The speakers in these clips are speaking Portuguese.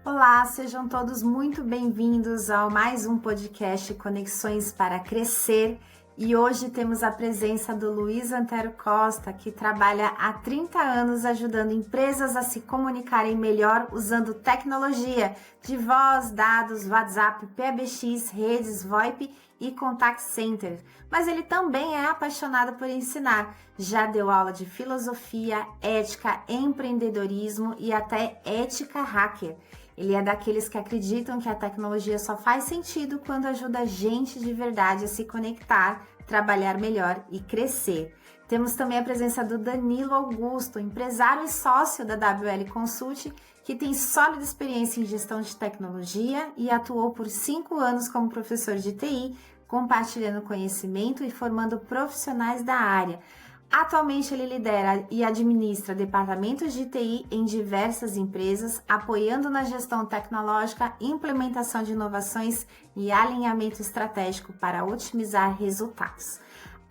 Olá, sejam todos muito bem-vindos ao mais um podcast Conexões para Crescer. E hoje temos a presença do Luiz Antero Costa, que trabalha há 30 anos ajudando empresas a se comunicarem melhor usando tecnologia de voz, dados, WhatsApp, PBX, redes, VoIP e Contact Center. Mas ele também é apaixonado por ensinar. Já deu aula de filosofia, ética, empreendedorismo e até ética hacker. Ele é daqueles que acreditam que a tecnologia só faz sentido quando ajuda a gente de verdade a se conectar, trabalhar melhor e crescer. Temos também a presença do Danilo Augusto, empresário e sócio da WL Consult, que tem sólida experiência em gestão de tecnologia e atuou por 5 anos como professor de TI, compartilhando conhecimento e formando profissionais da área. Atualmente ele lidera e administra departamentos de TI em diversas empresas, apoiando na gestão tecnológica, implementação de inovações e alinhamento estratégico para otimizar resultados.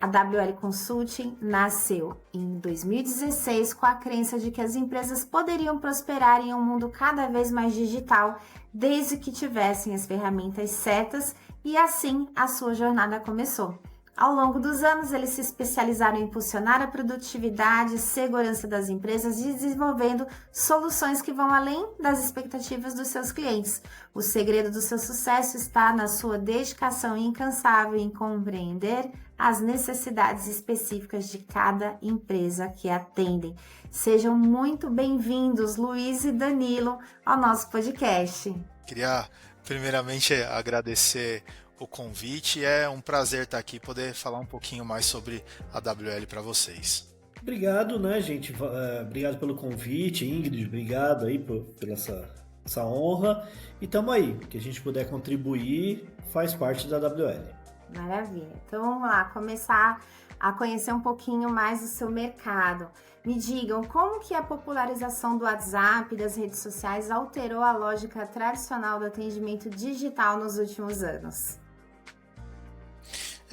A WL Consulting nasceu em 2016 com a crença de que as empresas poderiam prosperar em um mundo cada vez mais digital, desde que tivessem as ferramentas certas, e assim a sua jornada começou. Ao longo dos anos, eles se especializaram em impulsionar a produtividade e segurança das empresas e desenvolvendo soluções que vão além das expectativas dos seus clientes. O segredo do seu sucesso está na sua dedicação incansável em compreender as necessidades específicas de cada empresa que atendem. Sejam muito bem-vindos, Luiz e Danilo, ao nosso podcast. Queria primeiramente agradecer o convite. É um prazer estar aqui e poder falar um pouquinho mais sobre a WL para vocês. Obrigado, né, gente? Obrigado pelo convite, Ingrid, obrigado aí pela essa honra. E tamo aí, que a gente puder contribuir, faz parte da WL. Maravilha. Então vamos lá, começar a conhecer um pouquinho mais do seu mercado. Me digam, como que a popularização do WhatsApp e das redes sociais alterou a lógica tradicional do atendimento digital nos últimos anos?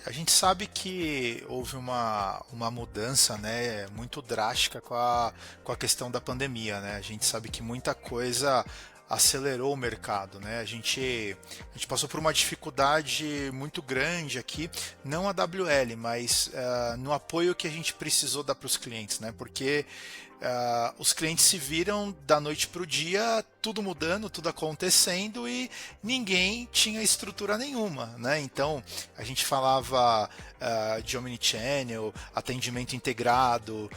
A gente sabe que houve uma mudança, né, muito drástica com a questão da pandemia, né? A gente sabe que muita coisa acelerou o mercado, né? A gente passou por uma dificuldade muito grande aqui, não a WL, mas no apoio que a gente precisou dar para os clientes, né? Porque os clientes se viram da noite para o dia, tudo mudando, tudo acontecendo e ninguém tinha estrutura nenhuma, né? Então a gente falava de omnichannel, atendimento integrado.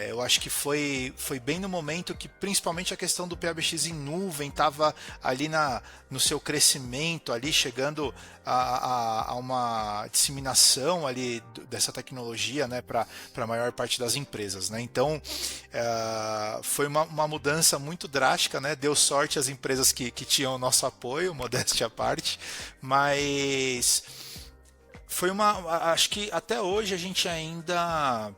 Eu acho que foi bem no momento que principalmente a questão do PBX em nuvem estava ali no seu crescimento, ali chegando a uma disseminação ali dessa tecnologia, né, para a maior parte das empresas, né? Então foi uma mudança muito drástica, né? Deu sorte às empresas que tinham o nosso apoio, modéstia à parte, mas foi acho que até hoje a gente ainda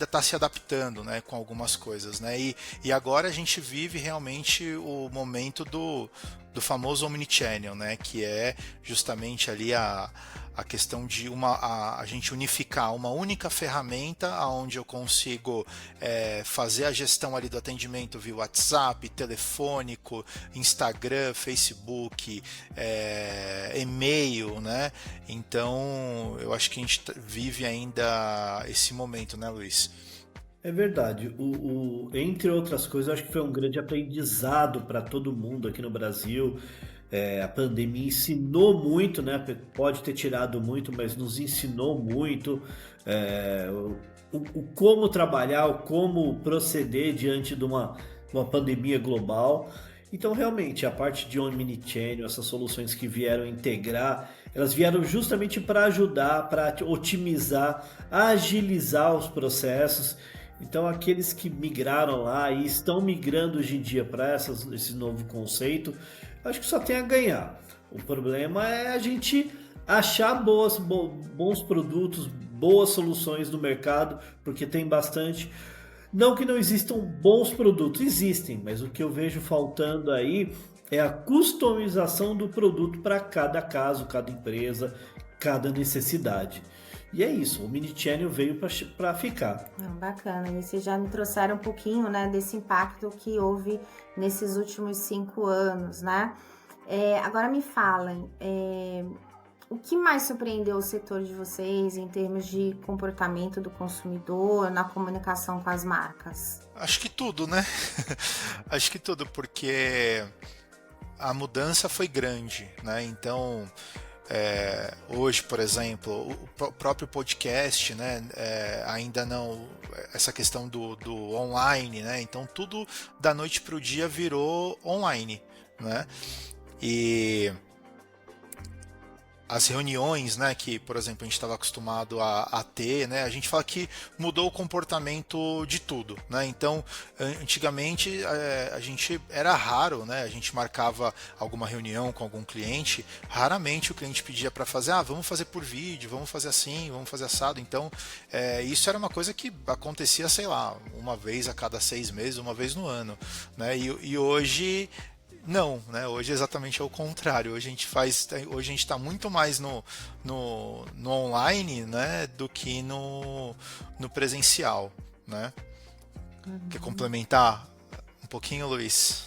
está se adaptando, né, com algumas coisas, né? E agora a gente vive realmente o momento do famoso omnichannel, né, que é justamente ali a questão de a gente unificar uma única ferramenta onde eu consigo fazer a gestão ali do atendimento via WhatsApp, telefônico, Instagram, Facebook, e-mail, né? Então eu acho que a gente vive ainda esse momento, né, Luiz? É verdade. Entre outras coisas, eu acho que foi um grande aprendizado para todo mundo aqui no Brasil. A pandemia ensinou muito, né? Pode ter tirado muito, mas nos ensinou muito o como trabalhar, o como proceder diante de uma pandemia global. Então, realmente, a parte de omnichannel, essas soluções que vieram integrar, elas vieram justamente para ajudar, para otimizar, agilizar os processos. Então, aqueles que migraram lá e estão migrando hoje em dia para esse novo conceito, acho que só tem a ganhar. O problema é a gente achar bons produtos, boas soluções no mercado, porque tem bastante. Não que não existam bons produtos, existem, mas o que eu vejo faltando aí é a customização do produto para cada caso, cada empresa, cada necessidade. E é isso, o Mini Channel veio para ficar. Bacana, e vocês já me trouxeram um pouquinho, né, desse impacto que houve nesses últimos 5 anos, né? Agora me falem, o que mais surpreendeu o setor de vocês em termos de comportamento do consumidor na comunicação com as marcas? Acho que tudo, né? Acho que tudo, porque a mudança foi grande, né? Então, hoje, por exemplo, o próprio podcast, né? Ainda não, essa questão do online, né? Então, tudo da noite para o dia virou online, né? E as reuniões, né, que, por exemplo, a gente estava acostumado a ter, né, a gente fala que mudou o comportamento de tudo, né? Então, antigamente a gente era raro, né, a gente marcava alguma reunião com algum cliente, raramente o cliente pedia para fazer, vamos fazer por vídeo, vamos fazer assim, vamos fazer assado. Então, isso era uma coisa que acontecia, sei lá, uma vez a cada 6 meses, uma vez no ano, né? E hoje não, né? Hoje exatamente é o contrário. Hoje a gente está muito mais no online, né, do que no presencial, né? Quer complementar um pouquinho, Luiz?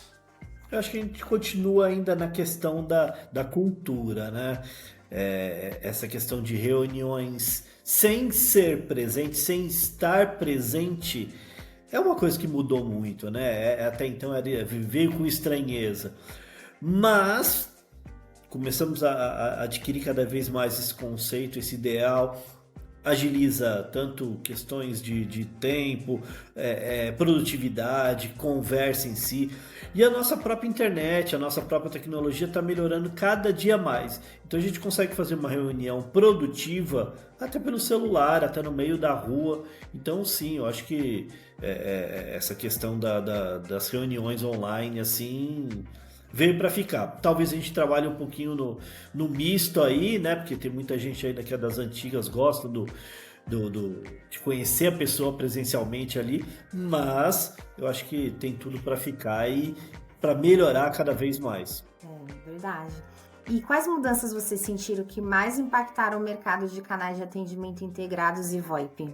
Eu acho que a gente continua ainda na questão da cultura, né? Essa questão de reuniões sem ser presente, sem estar presente, é uma coisa que mudou muito, né? Até então veio com estranheza. Mas começamos a adquirir cada vez mais esse conceito, esse ideal. Agiliza tanto questões de tempo, produtividade, conversa em si. E a nossa própria internet, a nossa própria tecnologia está melhorando cada dia mais. Então a gente consegue fazer uma reunião produtiva até pelo celular, até no meio da rua. Então sim, eu acho que essa questão das reuniões online assim veio para ficar. Talvez a gente trabalhe um pouquinho no misto aí, né? Porque tem muita gente ainda que é das antigas, gosta de conhecer a pessoa presencialmente ali, mas eu acho que tem tudo para ficar e para melhorar cada vez mais. Verdade. E quais mudanças vocês sentiram que mais impactaram o mercado de canais de atendimento integrados e VoIP?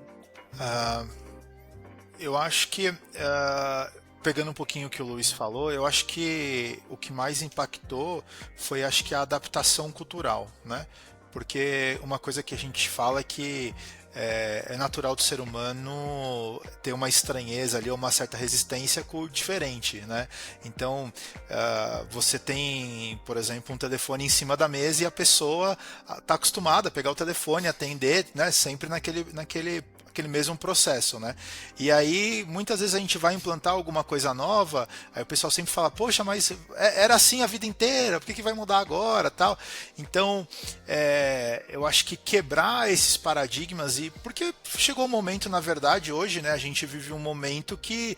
Eu acho que, pegando um pouquinho o que o Luiz falou, eu acho que o que mais impactou foi, acho que, a adaptação cultural, né? Porque uma coisa que a gente fala é que é natural do ser humano ter uma estranheza ali, uma certa resistência com o diferente, né? Então, você tem, por exemplo, um telefone em cima da mesa e a pessoa está acostumada a pegar o telefone, atender, né? Sempre naquele mesmo processo, né? E aí, muitas vezes a gente vai implantar alguma coisa nova, aí o pessoal sempre fala, poxa, mas era assim a vida inteira, por que vai mudar agora, tal? Então, eu acho que quebrar esses paradigmas, e porque chegou um momento, na verdade, hoje, né, a gente vive um momento que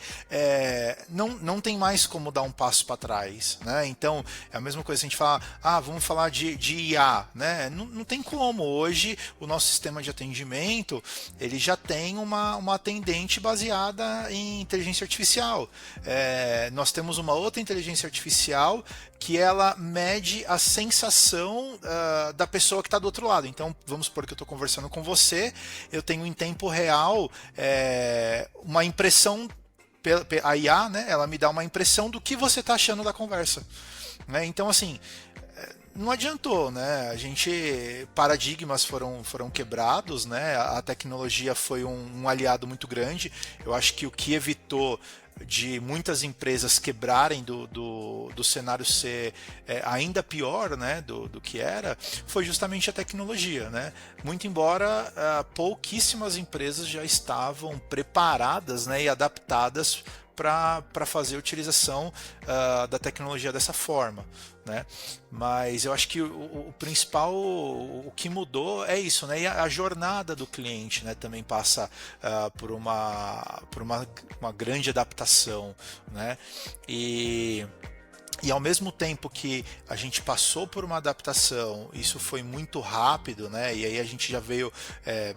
não tem mais como dar um passo para trás, né? Então, é a mesma coisa, a gente fala, vamos falar de IA, né? Não tem como. Hoje, o nosso sistema de atendimento, ele já tem uma atendente baseada em inteligência artificial. Nós temos uma outra inteligência artificial que ela mede a sensação da pessoa que está do outro lado. Então, vamos supor que eu estou conversando com você, eu tenho em tempo real uma impressão, a IA, né, ela me dá uma impressão do que você está achando da conversa. Né? Então, assim, não adiantou, né? Paradigmas foram quebrados, né? A tecnologia foi um aliado muito grande. Eu acho que o que evitou de muitas empresas quebrarem do cenário ser ainda pior, né, do que era, foi justamente a tecnologia, né? Muito embora pouquíssimas empresas já estavam preparadas, né, e adaptadas para fazer a utilização da tecnologia dessa forma, né? Mas eu acho que o principal, o que mudou é isso, né? E a jornada do cliente, né, também passa por uma grande adaptação, né? E E ao mesmo tempo que a gente passou por uma adaptação, isso foi muito rápido, né? E aí a gente já veio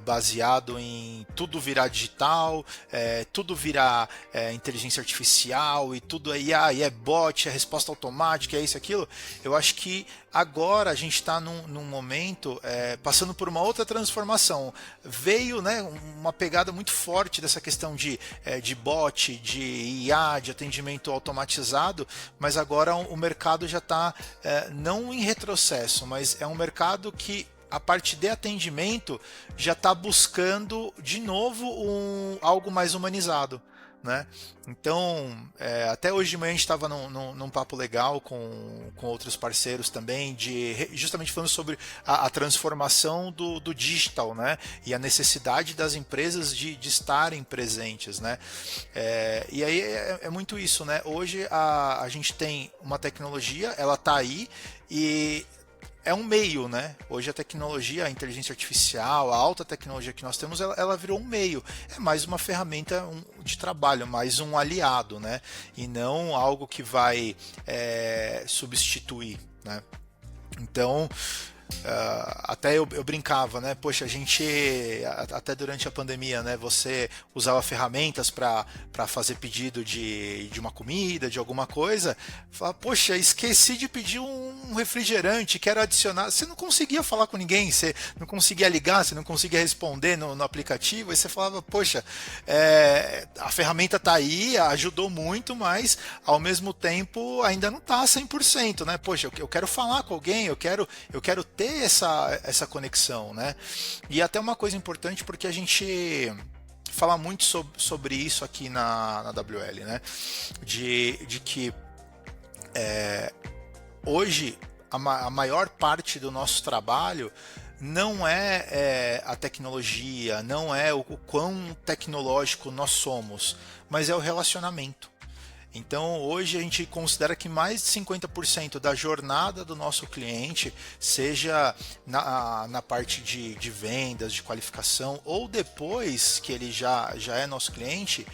baseado em tudo virar digital, tudo virar inteligência artificial e tudo aí, e é bot, é resposta automática, é isso, aquilo. Eu acho que agora a gente está num momento passando por uma outra transformação. Veio, né, uma pegada muito forte dessa questão de bot, de IA, de atendimento automatizado, mas agora o mercado já está não em retrocesso, mas é um mercado que a parte de atendimento já está buscando de novo algo mais humanizado, né? Então, até hoje de manhã a gente estava num papo legal com outros parceiros também, justamente falando sobre a transformação do digital, né? E a necessidade das empresas de estarem presentes, né? E aí é muito isso, né? Hoje a gente tem uma tecnologia, ela está aí e é um meio, né? Hoje a tecnologia, a inteligência artificial, a alta tecnologia que nós temos, ela virou um meio. É mais uma ferramenta de trabalho, mais um aliado, né? E não algo que vai substituir, né? Então, até eu brincava, né? Poxa, a gente, até durante a pandemia, né? Você usava ferramentas para fazer pedido de uma comida, de alguma coisa. Fala, poxa, esqueci de pedir um refrigerante, quero adicionar. Você não conseguia falar com ninguém, você não conseguia ligar, você não conseguia responder no aplicativo. E você falava, poxa, a ferramenta tá aí, ajudou muito, mas ao mesmo tempo ainda não tá 100%, né? Poxa, eu quero falar com alguém, eu quero ter essa conexão, né? E até uma coisa importante, porque a gente fala muito sobre isso aqui na WL, né? De que hoje a maior parte do nosso trabalho não é a tecnologia, não é o quão tecnológico nós somos, mas é o relacionamento. Então, hoje a gente considera que mais de 50% da jornada do nosso cliente, seja na parte de vendas, de qualificação, ou depois que ele já é nosso cliente,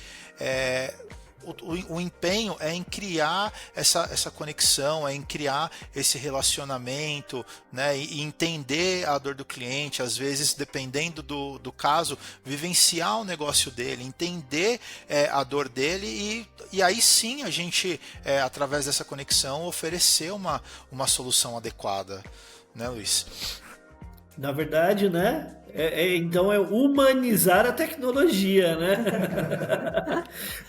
o empenho é em criar essa conexão, é em criar esse relacionamento, né, e entender a dor do cliente, às vezes, dependendo do caso, vivenciar o negócio dele, entender a dor dele e aí sim a gente, através dessa conexão, oferecer uma solução adequada, né, Luiz? Na verdade, né? Então é humanizar a tecnologia, né?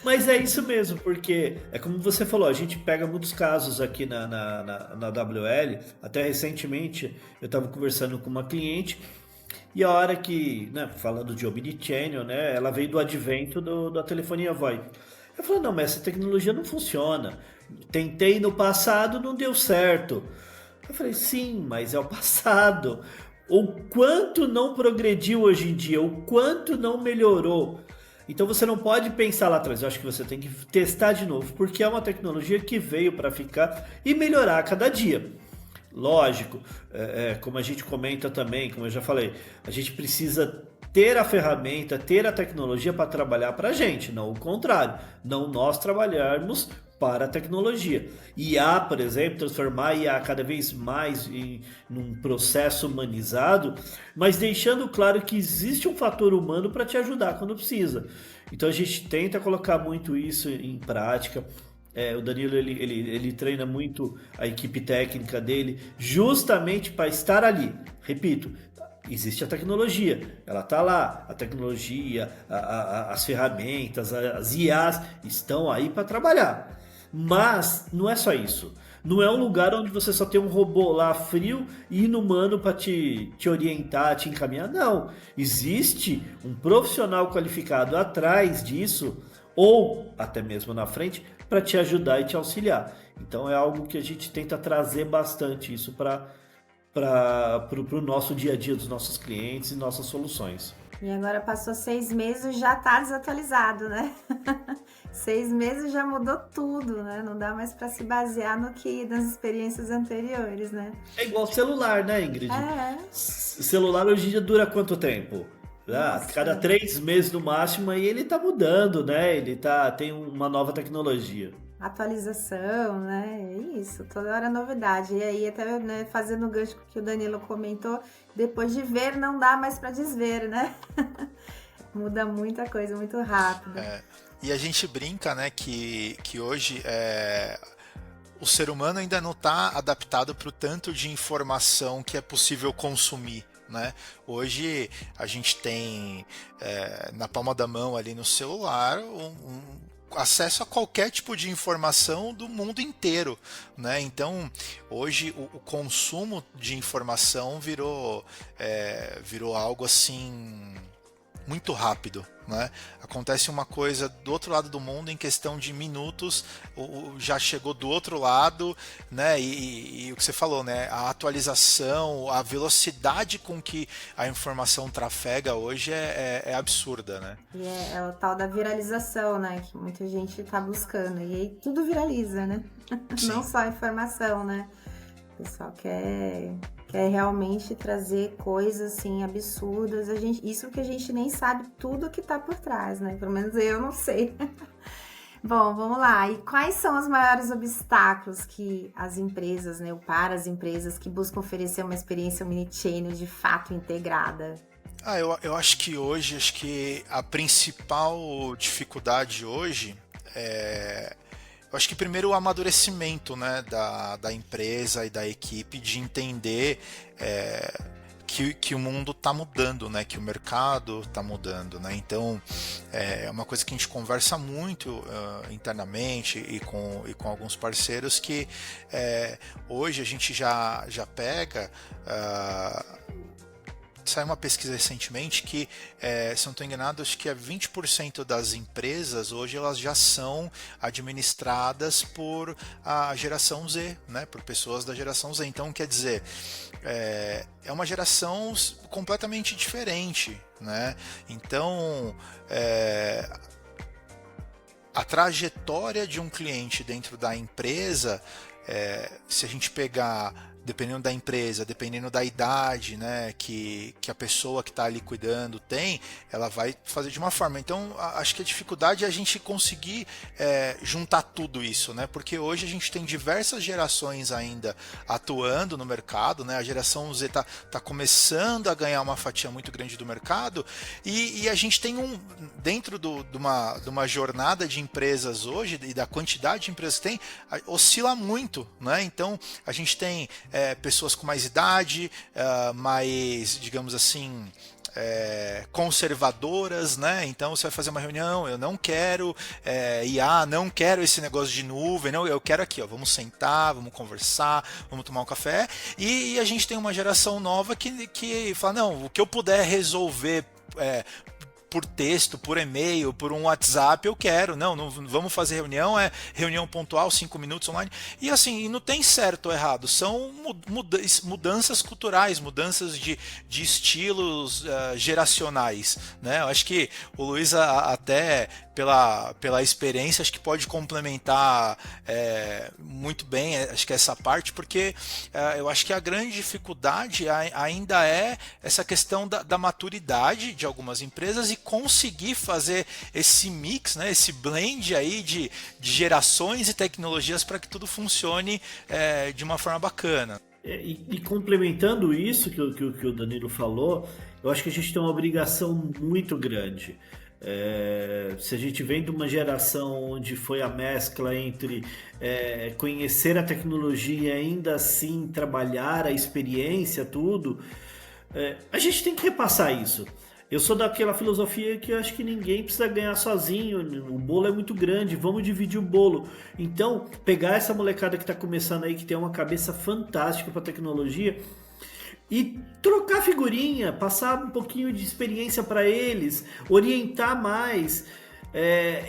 Mas é isso mesmo, porque é como você falou, a gente pega muitos casos aqui na WL. Até recentemente eu estava conversando com uma cliente e a hora que, né, falando de Omnichannel, né, ela veio do advento da telefonia VoIP. Eu falei, não, mas essa tecnologia não funciona. Tentei no passado, não deu certo. Eu falei, sim, mas é o passado. O quanto não progrediu hoje em dia, o quanto não melhorou. Então você não pode pensar lá atrás, eu acho que você tem que testar de novo, porque é uma tecnologia que veio para ficar e melhorar a cada dia. Lógico, como a gente comenta também, como eu já falei, a gente precisa ter a ferramenta, ter a tecnologia para trabalhar para a gente, não o contrário, não nós trabalharmos para a tecnologia. IA, por exemplo, transformar a IA cada vez mais num processo humanizado, mas deixando claro que existe um fator humano para te ajudar quando precisa. Então a gente tenta colocar muito isso em prática. O Danilo ele treina muito a equipe técnica dele justamente para estar ali. Repito, existe a tecnologia, ela está lá, a tecnologia, as ferramentas, as IAs estão aí para trabalhar. Mas não é só isso. Não é um lugar onde você só tem um robô lá frio e inumano para te orientar, te encaminhar. Não. Existe um profissional qualificado atrás disso, ou até mesmo na frente, para te ajudar e te auxiliar. Então é algo que a gente tenta trazer bastante isso para o nosso dia a dia dos nossos clientes e nossas soluções. E agora passou 6 meses, já está desatualizado, né? 6 meses já mudou tudo, né? Não dá mais para se basear nas experiências anteriores, né? É igual celular, né, Ingrid? Celular hoje em dia dura quanto tempo? Cada 3 meses no máximo, aí ele tá mudando, né? Tem uma nova tecnologia. atualização, né? É isso, toda hora novidade. E aí, até, né, fazendo o gancho que o Danilo comentou, depois de ver, não dá mais para desver, né? Muda muita coisa, muito rápido. E a gente brinca, né, que hoje o ser humano ainda não está adaptado para o tanto de informação que é possível consumir. Né? Hoje a gente tem na palma da mão ali no celular acesso a qualquer tipo de informação do mundo inteiro, né? Então hoje o consumo de informação virou algo assim muito rápido, né? Acontece uma coisa do outro lado do mundo em questão de minutos, já chegou do outro lado, né? E o que você falou, né? A atualização, a velocidade com que a informação trafega hoje é absurda, né? E é o tal da viralização, né? Que muita gente tá buscando. E aí tudo viraliza, né? Não só a informação, né? O pessoal quer realmente trazer coisas assim absurdas. Isso que a gente nem sabe tudo que tá por trás, né? Pelo menos eu não sei. Bom, vamos lá. E quais são os maiores obstáculos que as empresas, né, ou para as empresas que buscam oferecer uma experiência omnichannel de fato integrada? Eu acho que hoje, a principal dificuldade hoje eu acho que primeiro o amadurecimento, né, da empresa e da equipe de entender que o mundo está mudando, né, que o mercado está mudando, né? Então é uma coisa que a gente conversa muito internamente e com alguns parceiros que hoje a gente já pega. Saiu uma pesquisa recentemente que, se não estou enganado, acho que 20% das empresas hoje elas já são administradas por a geração Z, né? Por pessoas da geração Z. Então, quer dizer, é uma geração completamente diferente, né? Então, a trajetória de um cliente dentro da empresa, se a gente pegar dependendo da empresa, dependendo da idade, né, que a pessoa que está ali cuidando tem, ela vai fazer de uma forma. Então, acho que a dificuldade é a gente conseguir juntar tudo isso, né, porque hoje a gente tem diversas gerações ainda atuando no mercado, né, a geração Z tá começando a ganhar uma fatia muito grande do mercado, e a gente tem dentro de uma jornada de empresas hoje, e da quantidade de empresas que tem, oscila muito, né, então a gente tem pessoas com mais idade, mais, digamos assim, conservadoras, né? Então você vai fazer uma reunião, eu não quero IA, não quero esse negócio de nuvem, não, eu quero aqui, ó, vamos sentar, vamos conversar, vamos tomar um café, e a gente tem uma geração nova que fala, não, o que eu puder resolver por texto, por e-mail, por um WhatsApp, eu quero. Não vamos fazer reunião, reunião pontual, 5 minutos online. E assim, não tem certo ou errado, são mudanças culturais, mudanças de estilos geracionais, né? Eu acho que o Luiz até pela experiência, acho que pode complementar muito bem, acho que essa parte, porque eu acho que a grande dificuldade ainda é essa questão da maturidade de algumas empresas e conseguir fazer esse mix, né, esse blend aí de gerações e tecnologias para que tudo funcione de uma forma bacana. E complementando isso que o Danilo falou, eu acho que a gente tem uma obrigação muito grande. Se a gente vem de uma geração onde foi a mescla entre conhecer a tecnologia e ainda assim trabalhar a experiência, tudo, a gente tem que repassar isso. Eu sou daquela filosofia que eu acho que ninguém precisa ganhar sozinho, o bolo é muito grande, vamos dividir o bolo. Então, pegar essa molecada que está começando aí, que tem uma cabeça fantástica para tecnologia, e trocar figurinha, passar um pouquinho de experiência para eles, orientar mais.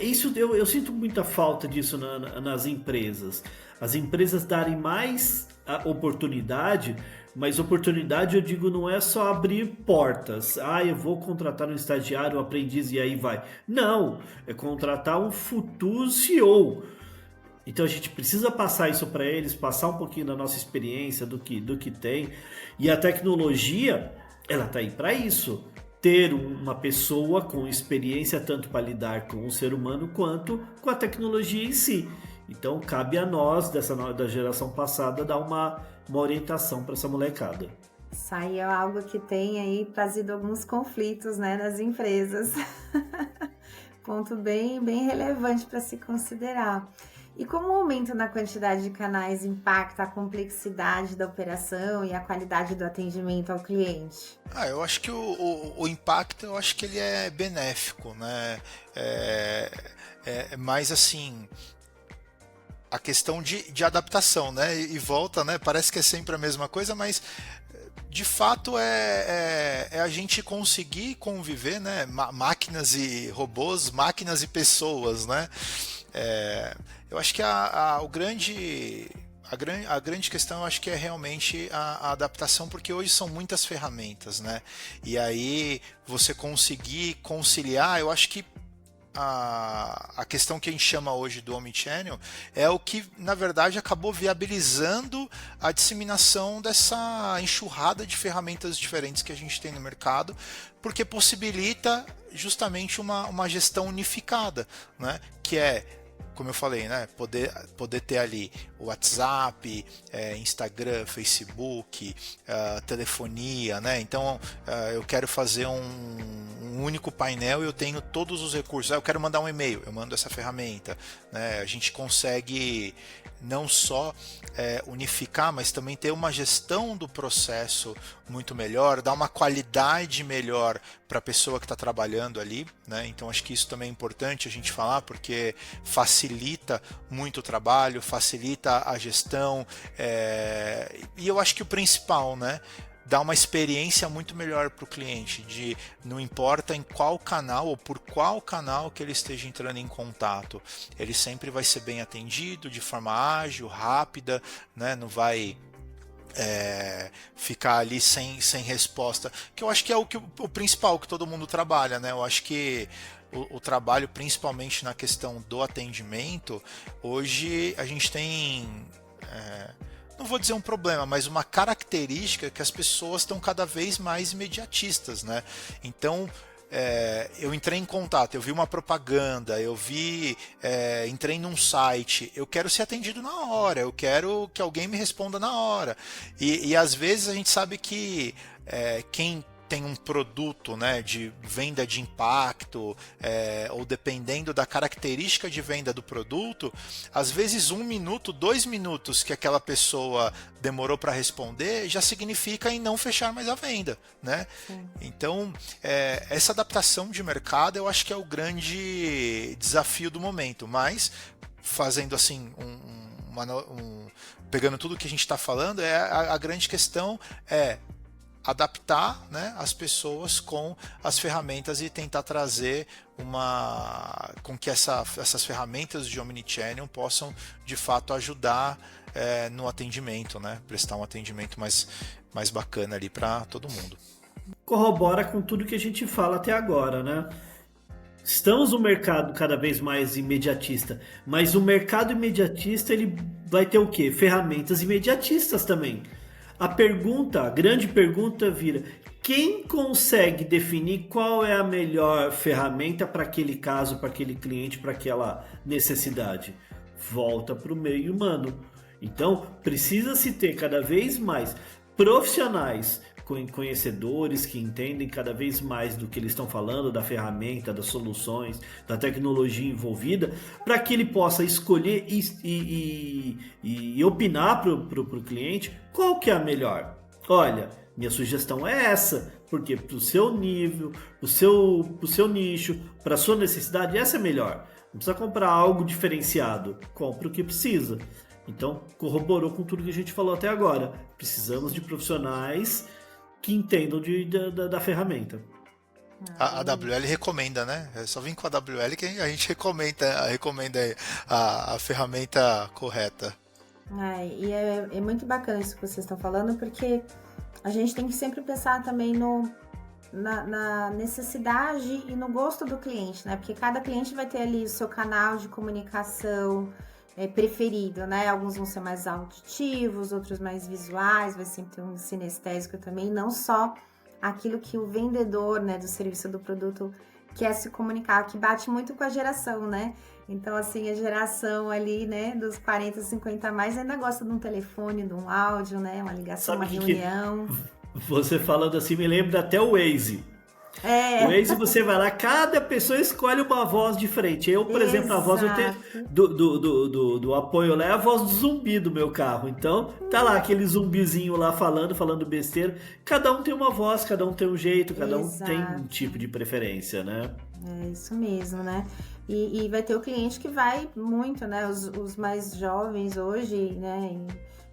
Isso eu sinto muita falta disso nas empresas. As empresas darem mais oportunidade, mas oportunidade eu digo não é só abrir portas. Eu vou contratar um estagiário, um aprendiz e aí vai. Não, é contratar um futuro CEO. Então a gente precisa passar isso para eles, passar um pouquinho da nossa experiência, do que tem. E a tecnologia, ela está aí para isso. Ter uma pessoa com experiência tanto para lidar com o ser humano quanto com a tecnologia em si. Então cabe a nós, da geração passada, dar uma orientação para essa molecada. Isso aí é algo que tem aí trazido alguns conflitos, né, nas empresas. Ponto bem relevante para se considerar. E como o aumento na quantidade de canais impacta a complexidade da operação e a qualidade do atendimento ao cliente? Eu acho que o impacto, eu acho que ele é benéfico, né? É mais assim, a questão de adaptação, né? E volta, né? Parece que é sempre a mesma coisa, mas de fato é a gente conseguir conviver, né? Máquinas e robôs, máquinas e pessoas, né? Eu acho que a grande questão, eu acho que é realmente a adaptação, porque hoje são muitas ferramentas, né? E aí você conseguir conciliar, eu acho que a questão que a gente chama hoje do Omnichannel é o que, na verdade, acabou viabilizando a disseminação dessa enxurrada de ferramentas diferentes que a gente tem no mercado, porque possibilita justamente uma gestão unificada, né? Que é, como eu falei, né, poder ter ali o WhatsApp, Instagram, Facebook, telefonia, né? Então eu quero fazer um único painel e eu tenho todos os recursos. Eu quero mandar um e-mail, eu mando essa ferramenta, né? A gente consegue não só unificar, mas também ter uma gestão do processo muito melhor, dar uma qualidade melhor para a pessoa que está trabalhando ali, né? Então acho que isso também é importante a gente falar, porque facilita muito o trabalho, facilita a gestão, e eu acho que o principal, né? Dá uma experiência muito melhor para o cliente, de não importa em qual canal ou por qual canal que ele esteja entrando em contato, ele sempre vai ser bem atendido, de forma ágil, rápida, né? Não vai ficar ali sem resposta, que eu acho que é o principal que todo mundo trabalha, né? Eu acho que o trabalho, principalmente na questão do atendimento, hoje a gente tem... não vou dizer um problema, mas uma característica que as pessoas estão cada vez mais imediatistas, né? Então, eu entrei em contato, eu vi uma propaganda, entrei num site, eu quero ser atendido na hora, eu quero que alguém me responda na hora. E às vezes a gente sabe que quem tem um produto, né, de venda de impacto, ou dependendo da característica de venda do produto, às vezes 1 minuto, 2 minutos que aquela pessoa demorou para responder já significa em não fechar mais a venda, né? Então, essa adaptação de mercado eu acho que é o grande desafio do momento, mas fazendo assim pegando tudo que a gente está falando, a grande questão é adaptar, né, as pessoas com as ferramentas e tentar trazer com que essas ferramentas de Omnichannel possam de fato ajudar no atendimento, né, prestar um atendimento mais bacana ali para todo mundo. Corrobora com tudo que a gente fala até agora, né? Estamos no mercado cada vez mais imediatista, mas o mercado imediatista ele vai ter o quê? Ferramentas imediatistas também. A grande pergunta vira: quem consegue definir qual é a melhor ferramenta para aquele caso, para aquele cliente, para aquela necessidade? Volta para o meio humano. Então, precisa-se ter cada vez mais profissionais, conhecedores que entendem cada vez mais do que eles estão falando, da ferramenta, das soluções, da tecnologia envolvida, para que ele possa escolher e opinar para o cliente qual que é a melhor. Olha, minha sugestão é essa, porque para o seu nível, para o seu nicho, para a sua necessidade, essa é melhor. Não precisa comprar algo diferenciado, compra o que precisa. Então, corroborou com tudo que a gente falou até agora. Precisamos de profissionais que entendam da ferramenta. A AWL recomenda, né? É só vir com a AWL que a gente recomenda a ferramenta correta. E é muito bacana isso que vocês estão falando, porque a gente tem que sempre pensar também na necessidade e no gosto do cliente, né? Porque cada cliente vai ter ali o seu canal de comunicação preferido, né? Alguns vão ser mais auditivos, outros mais visuais, vai sempre ter um sinestésico também, não só aquilo que o vendedor, né, do serviço do produto quer se comunicar, que bate muito com a geração, né? Então, assim, a geração ali, né, dos 40, 50 a mais ainda gosta de um telefone, de um áudio, né? Uma ligação, Sabe uma reunião. Você falando assim me lembra até o Waze. O É, Waze você vai lá, cada pessoa escolhe uma voz diferente. Eu, por exemplo, a voz eu tenho exato. do apoio lá é a voz do zumbi do meu carro. Então, tá lá aquele zumbizinho lá falando besteira. Cada um tem uma voz, cada um tem um jeito, cada um tem um Exato. tipo de preferência, né? É isso mesmo, né? E vai ter o cliente que vai muito, né? Os mais jovens hoje, né?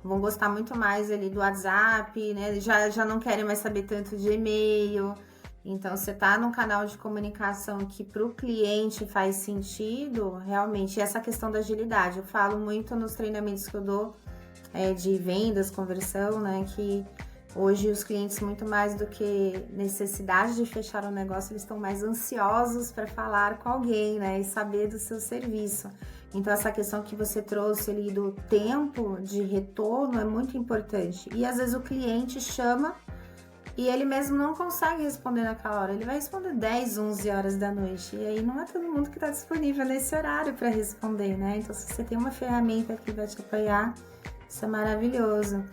Vão gostar muito mais ali do WhatsApp, né? Já não querem mais saber tanto de e-mail. Então, você tá num canal de comunicação que para o cliente faz sentido, realmente, essa questão da agilidade. Eu falo muito nos treinamentos que eu dou de vendas, conversão, né? Que hoje os clientes, muito mais do que necessidade de fechar um negócio, eles estão mais ansiosos para falar com alguém, né? E saber do seu serviço. Então, essa questão que você trouxe ali do tempo de retorno é muito importante. E às vezes o cliente chama e ele mesmo não consegue responder naquela hora. Ele vai responder 10, 11 horas da noite. E aí não é todo mundo que está disponível nesse horário para responder, né? Então, se você tem uma ferramenta que vai te apoiar, isso é maravilhoso.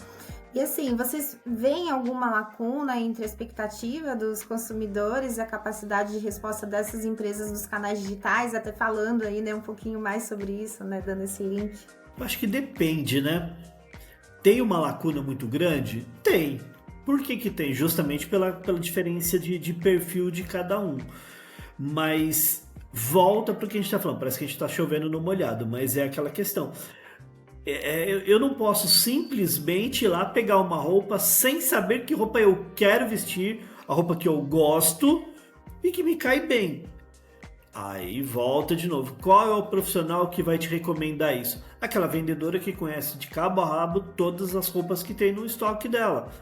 E assim, vocês veem alguma lacuna entre a expectativa dos consumidores e a capacidade de resposta dessas empresas nos canais digitais? Até falando aí, né, um pouquinho mais sobre isso, né, dando esse link. Eu acho que depende, né? Tem uma lacuna muito grande? Tem. Por que tem? Justamente pela diferença de perfil de cada um. Mas volta para o que a gente está falando. Parece que a gente está chovendo no molhado, mas é aquela questão. Eu não posso simplesmente ir lá pegar uma roupa sem saber que roupa eu quero vestir, a roupa que eu gosto e que me cai bem. Aí volta de novo. Qual é o profissional que vai te recomendar isso? Aquela vendedora que conhece de cabo a rabo todas as roupas que tem no estoque dela.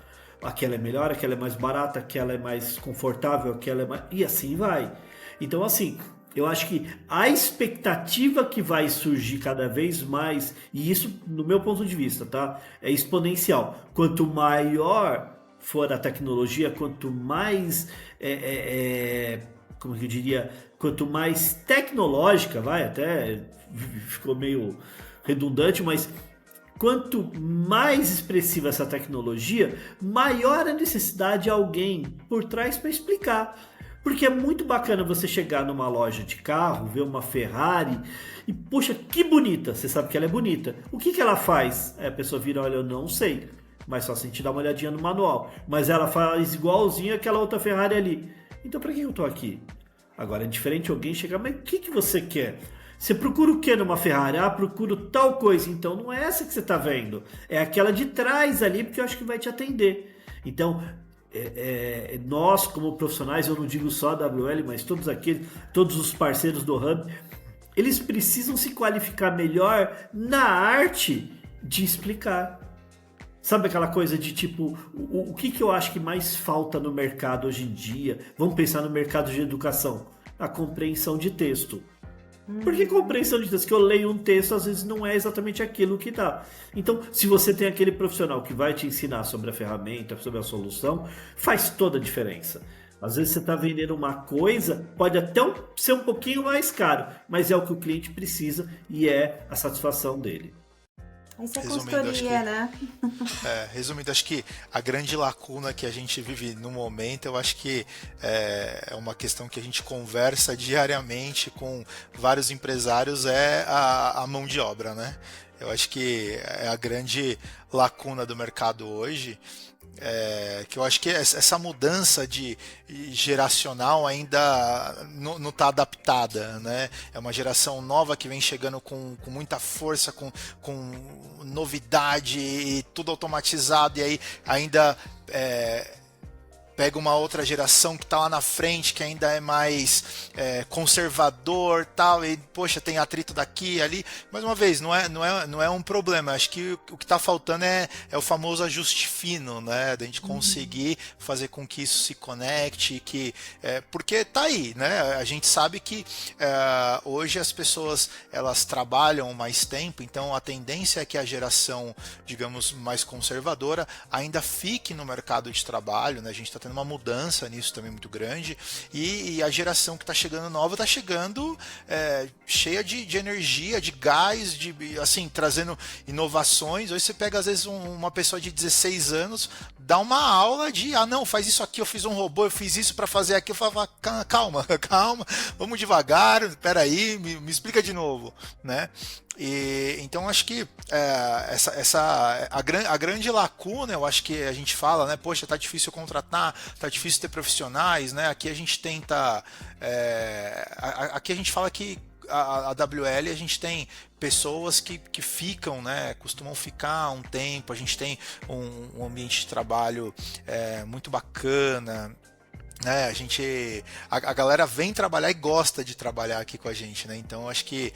Aquela é melhor, aquela é mais barata, aquela é mais confortável, aquela é mais... E assim vai. Então, assim, eu acho que a expectativa que vai surgir cada vez mais, e isso, no meu ponto de vista, tá? É exponencial. Quanto maior for a tecnologia, quanto mais... como que eu diria? Quanto mais tecnológica, vai, até ficou meio redundante, mas... Quanto mais expressiva essa tecnologia, maior a necessidade de alguém por trás para explicar. Porque é muito bacana você chegar numa loja de carro, ver uma Ferrari e, poxa, que bonita. Você sabe que ela é bonita. O que ela faz? A pessoa vira, olha, eu não sei. Mas só se a gente dar uma olhadinha no manual. Mas ela faz igualzinho aquela outra Ferrari ali. Então, para que eu tô aqui? Agora é diferente alguém chegar, mas o que você quer? Você procura o que numa Ferrari? Ah, procuro tal coisa. Então não é essa que você está vendo. É aquela de trás ali, porque eu acho que vai te atender. Então, nós como profissionais, eu não digo só a WL, mas todos os parceiros do Hub, eles precisam se qualificar melhor na arte de explicar. Sabe aquela coisa de tipo, o que eu acho que mais falta no mercado hoje em dia? Vamos pensar no mercado de educação. A compreensão de texto. Porque compreensão de texto, que eu leio um texto, às vezes não é exatamente aquilo que dá. Então, se você tem aquele profissional que vai te ensinar sobre a ferramenta, sobre a solução, faz toda a diferença. Às vezes você está vendendo uma coisa, pode até ser um pouquinho mais caro, mas é o que o cliente precisa e é a satisfação dele. Isso é consultoria, né? Resumindo, acho que a grande lacuna que a gente vive no momento, eu acho que é uma questão que a gente conversa diariamente com vários empresários, é a mão de obra, né? Eu acho que é a grande lacuna do mercado hoje. Que eu acho que essa mudança de geracional ainda não está adaptada, né? É uma geração nova que vem chegando com muita força, com novidade e tudo automatizado, e aí ainda pega uma outra geração que está lá na frente, que ainda é mais conservador, tal, e poxa, tem atrito daqui e ali. Mais uma vez, não é um problema. Acho que o que está faltando é o famoso ajuste fino, né? Da gente conseguir fazer com que isso se conecte, porque tá aí, né? A gente sabe que hoje as pessoas elas trabalham mais tempo, então a tendência é que a geração, digamos, mais conservadora ainda fique no mercado de trabalho, né? A gente está tendo uma mudança nisso também muito grande, e a geração que está chegando nova está chegando cheia de energia, de gás, assim, trazendo inovações. Hoje você pega às vezes uma pessoa de 16 anos, dá uma aula de, não, faz isso aqui, eu fiz um robô, eu fiz isso para fazer aqui, eu falava, calma, vamos devagar, peraí, me explica de novo, né? Então acho que a grande lacuna, eu acho que a gente fala, né? Poxa, tá difícil contratar, tá difícil ter profissionais, né? Aqui a gente tenta, aqui a gente fala que a WL a gente tem pessoas que ficam, né? Costumam ficar um tempo, a gente tem um ambiente de trabalho muito bacana. A galera vem trabalhar e gosta de trabalhar aqui com a gente, né? Então acho que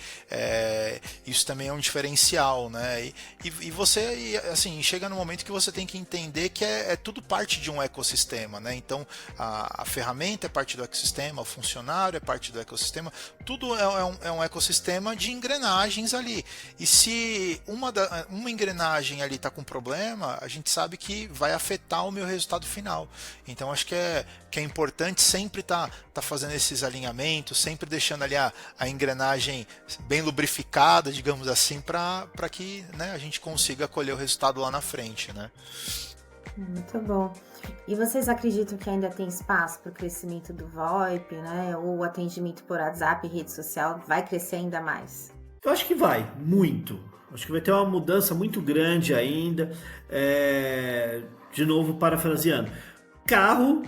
isso também é um diferencial, né? E você, assim, chega no momento que você tem que entender que é tudo parte de um ecossistema, né? Então a ferramenta é parte do ecossistema, o funcionário é parte do ecossistema, tudo é um ecossistema de engrenagens ali. E se uma engrenagem ali está com problema, a gente sabe que vai afetar o meu resultado final. Então acho que é importante sempre tá fazendo esses alinhamentos, sempre deixando ali a engrenagem bem lubrificada, digamos assim, para que, né, a gente consiga colher o resultado lá na frente, né? Muito bom. E vocês acreditam que ainda tem espaço para o crescimento do VoIP, né? Ou o atendimento por WhatsApp e rede social vai crescer ainda mais? Eu acho que vai, muito. Acho que vai ter uma mudança muito grande ainda. De novo, parafraseando. Carro,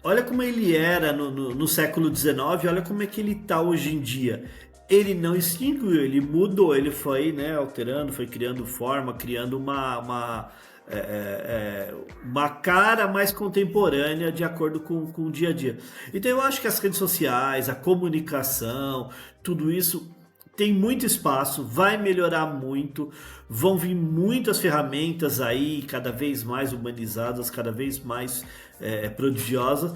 olha como ele era no século XIX, olha como é que ele está hoje em dia. Ele não extinguiu, ele mudou, ele foi, né, alterando, foi criando forma, criando uma cara mais contemporânea de acordo com o dia a dia. Então eu acho que as redes sociais, a comunicação, tudo isso tem muito espaço, vai melhorar muito, vão vir muitas ferramentas aí, cada vez mais humanizadas, cada vez mais prodigiosas,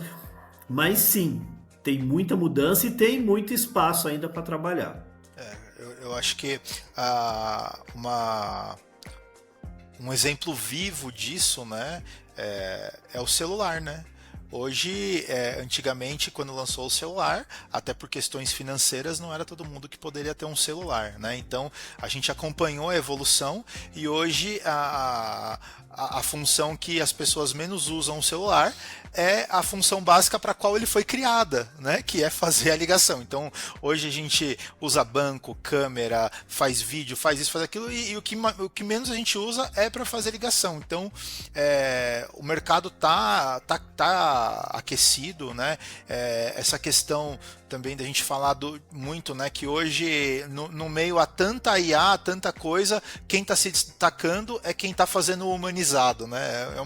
mas sim, tem muita mudança e tem muito espaço ainda para trabalhar. Eu acho que um exemplo vivo disso, né, é o celular, né? Hoje, antigamente, quando lançou o celular, até por questões financeiras, não era todo mundo que poderia ter um celular, né? Então, a gente acompanhou a evolução e hoje a função que as pessoas menos usam o celular é a função básica para a qual ele foi criada, né? Que é fazer a ligação. Então, hoje a gente usa banco, câmera, faz vídeo, faz isso, faz aquilo, e o que menos a gente usa é para fazer ligação. Então, o mercado tá aquecido, né? Essa questão também da gente falar muito, né, que hoje no meio há tanta IA, tanta coisa, quem está se destacando é quem está fazendo o humanizado, né? É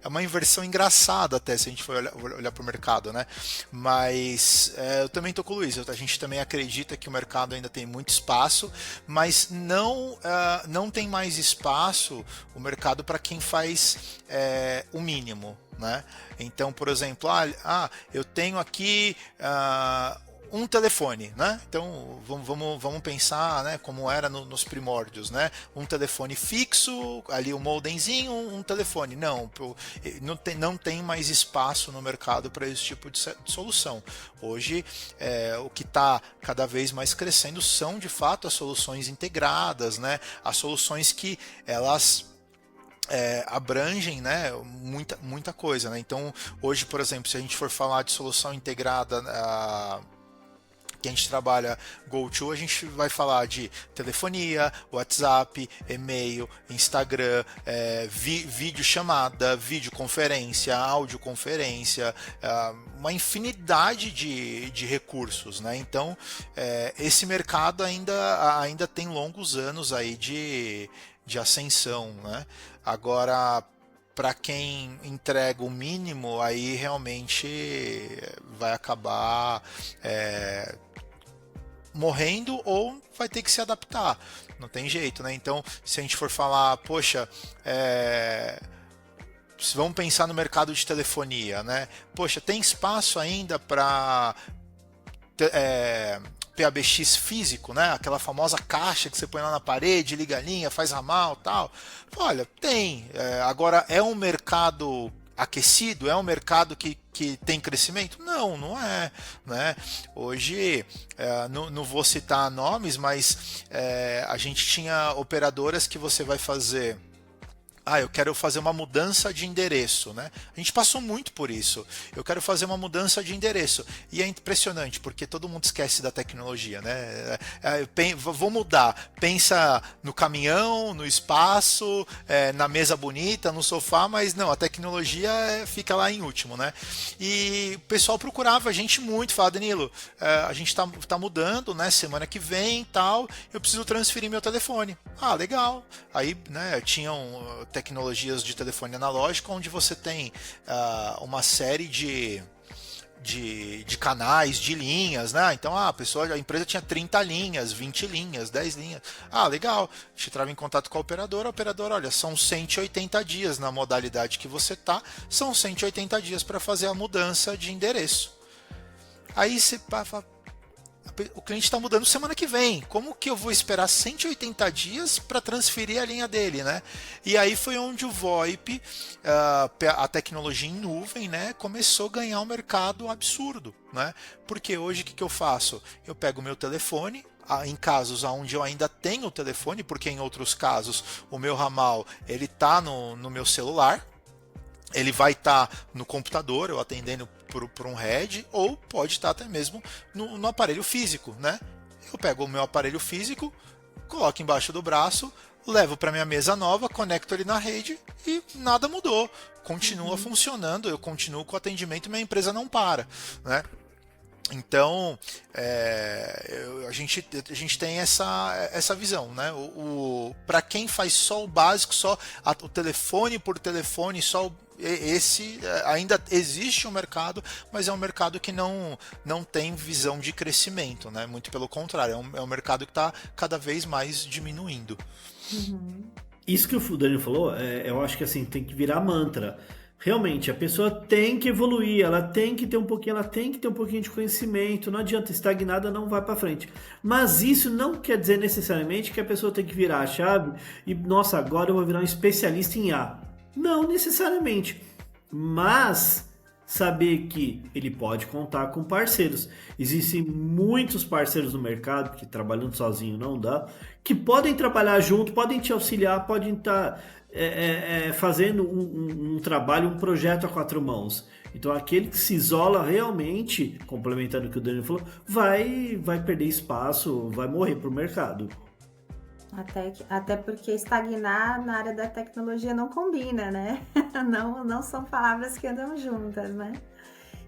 uma inversão engraçada até se a gente for olhar para o mercado, né? Mas eu também estou com o Luiz, a gente também acredita que o mercado ainda tem muito espaço, mas não tem mais espaço o mercado para quem faz o mínimo, né? Então, por exemplo, eu tenho aqui um telefone, né? Então vamos pensar, né, como era nos primórdios, né? Um telefone fixo, ali um modemzinho, um telefone. Não tem mais espaço no mercado para esse tipo de solução. Hoje, o que está cada vez mais crescendo são, de fato, as soluções integradas, né? As soluções que elas abrangem, né, muita coisa, né? Então, hoje, por exemplo, se a gente for falar de solução integrada, que a gente trabalha GoTo, a gente vai falar de telefonia, WhatsApp, e-mail, Instagram, videochamada, videoconferência, audioconferência, uma infinidade de recursos, né? Então, esse mercado ainda tem longos anos aí de ascensão, né? Agora, para quem entrega o mínimo, aí realmente vai acabar morrendo ou vai ter que se adaptar. Não tem jeito, né? Então, se a gente for falar, poxa, vamos pensar no mercado de telefonia, né? Poxa, tem espaço ainda para PABX físico, né? Aquela famosa caixa que você põe lá na parede, liga a linha, faz ramal, tal. Olha, tem. Agora é um mercado aquecido? É um mercado que tem crescimento? Não, não é, né? Hoje, não vou citar nomes, mas a gente tinha operadoras que você vai fazer. Eu quero fazer uma mudança de endereço, né? A gente passou muito por isso. Eu quero fazer uma mudança de endereço. E é impressionante, porque todo mundo esquece da tecnologia, né? Vou mudar. Pensa no caminhão, no espaço, na mesa bonita, no sofá, mas não, a tecnologia fica lá em último, né? E o pessoal procurava a gente muito, falava, Danilo, a gente tá mudando, né? Semana que vem e tal, eu preciso transferir meu telefone. Legal. Aí, né, tinham tecnologias de telefone analógico, onde você tem uma série de canais, de linhas, né? Então a empresa tinha 30 linhas, 20 linhas, 10 linhas. Legal. A gente entrava em contato com a operadora, olha, são 180 dias na modalidade que você tá, são 180 dias para fazer a mudança de endereço. Aí você fala, o cliente está mudando semana que vem. Como que eu vou esperar 180 dias para transferir a linha dele, né? E aí foi onde o VoIP, a tecnologia em nuvem, né, começou a ganhar um mercado absurdo, né? Porque hoje o que eu faço? Eu pego o meu telefone, em casos onde eu ainda tenho o telefone, porque em outros casos o meu ramal ele está no meu celular, ele vai estar no computador, eu atendendo por um head, ou pode estar até mesmo no aparelho físico, né? Eu pego o meu aparelho físico, coloco embaixo do braço, levo para minha mesa nova, conecto ele na rede e nada mudou. Continua funcionando, eu continuo com o atendimento, minha empresa não para, né? Então, a gente tem essa visão, né? Para quem faz só o básico, só o telefone por telefone, ainda existe um mercado, mas é um mercado que não tem visão de crescimento, né? Muito pelo contrário, é um mercado que está cada vez mais diminuindo. Isso que o Daniel falou, eu acho que assim, tem que virar mantra. Realmente, a pessoa tem que evoluir, ela tem que ter um pouquinho de conhecimento, não adianta, estagnada não vai para frente. Mas isso não quer dizer necessariamente que a pessoa tem que virar a chave e, nossa, agora eu vou virar um especialista em A. Não necessariamente, mas saber que ele pode contar com parceiros. Existem muitos parceiros no mercado, que trabalhando sozinho não dá, que podem trabalhar junto, podem te auxiliar, podem estar fazendo um trabalho, um projeto a quatro mãos. Então aquele que se isola realmente, complementando o que o Daniel falou, vai perder espaço, vai morrer para o mercado. Até porque estagnar na área da tecnologia não combina, né? Não são palavras que andam juntas, né?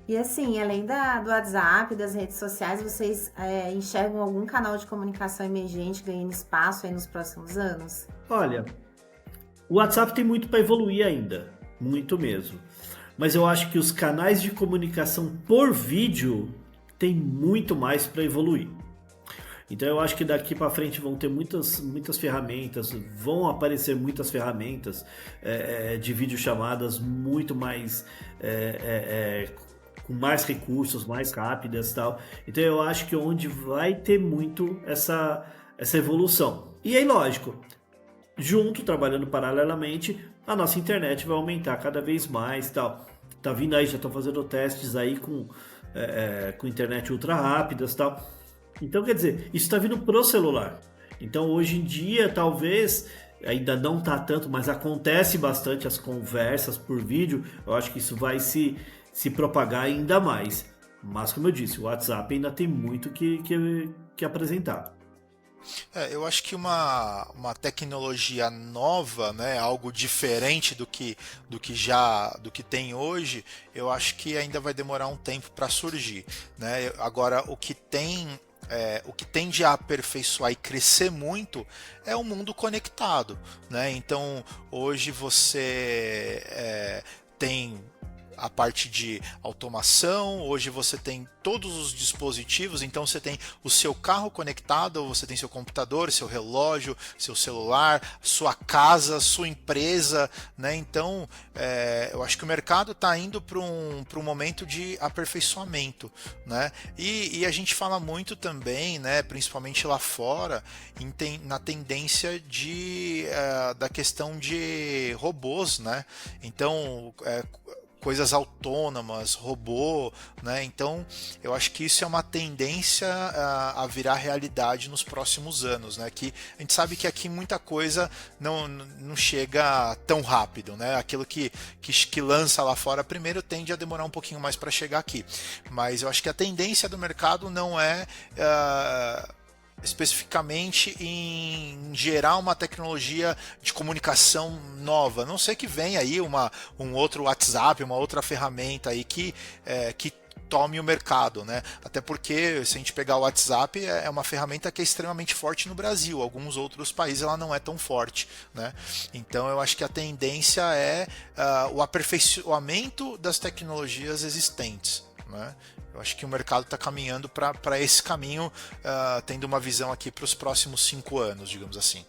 E assim, além do WhatsApp, das redes sociais, vocês enxergam algum canal de comunicação emergente ganhando espaço aí nos próximos anos? Olha, o WhatsApp tem muito para evoluir ainda, muito mesmo. Mas eu acho que os canais de comunicação por vídeo tem muito mais para evoluir. Então eu acho que daqui para frente vão ter muitas ferramentas, vão aparecer muitas ferramentas de videochamadas muito mais com mais recursos, mais rápidas e tal. Então eu acho que onde vai ter muito essa evolução. E aí, lógico, junto, trabalhando paralelamente, a nossa internet vai aumentar cada vez mais e tal. Tá vindo aí, já estão fazendo testes aí com internet ultra rápidas e tal. Então, quer dizer, isso está vindo pro celular. Então, hoje em dia, talvez, ainda não tá tanto, mas acontece bastante as conversas por vídeo. Eu acho que isso vai se propagar ainda mais. Mas, como eu disse, o WhatsApp ainda tem muito que apresentar. Eu acho que uma tecnologia nova, né, algo diferente do que tem hoje, eu acho que ainda vai demorar um tempo para surgir, né? Agora, o que tende a aperfeiçoar e crescer muito é o mundo conectado, né? Então, hoje você tem a parte de automação, hoje você tem todos os dispositivos, então você tem o seu carro conectado, você tem seu computador, seu relógio, seu celular, sua casa, sua empresa, né? Então, eu acho que o mercado está indo para um momento de aperfeiçoamento, né? E a gente fala muito também, né, principalmente lá fora, na tendência da questão de robôs, né? Então, coisas autônomas, robô, né? Então eu acho que isso é uma tendência a virar realidade nos próximos anos, né? Que a gente sabe que aqui muita coisa não chega tão rápido, né? Aquilo que lança lá fora primeiro tende a demorar um pouquinho mais para chegar aqui, mas eu acho que a tendência do mercado não é especificamente em gerar uma tecnologia de comunicação nova. Não sei que venha aí um outro WhatsApp, uma outra ferramenta aí que tome o mercado, né? Até porque se a gente pegar o WhatsApp é uma ferramenta que é extremamente forte no Brasil. Alguns outros países ela não é tão forte, né? Então eu acho que a tendência é o aperfeiçoamento das tecnologias existentes, né? Eu acho que o mercado está caminhando para esse caminho, tendo uma visão aqui para os próximos 5 anos, digamos assim.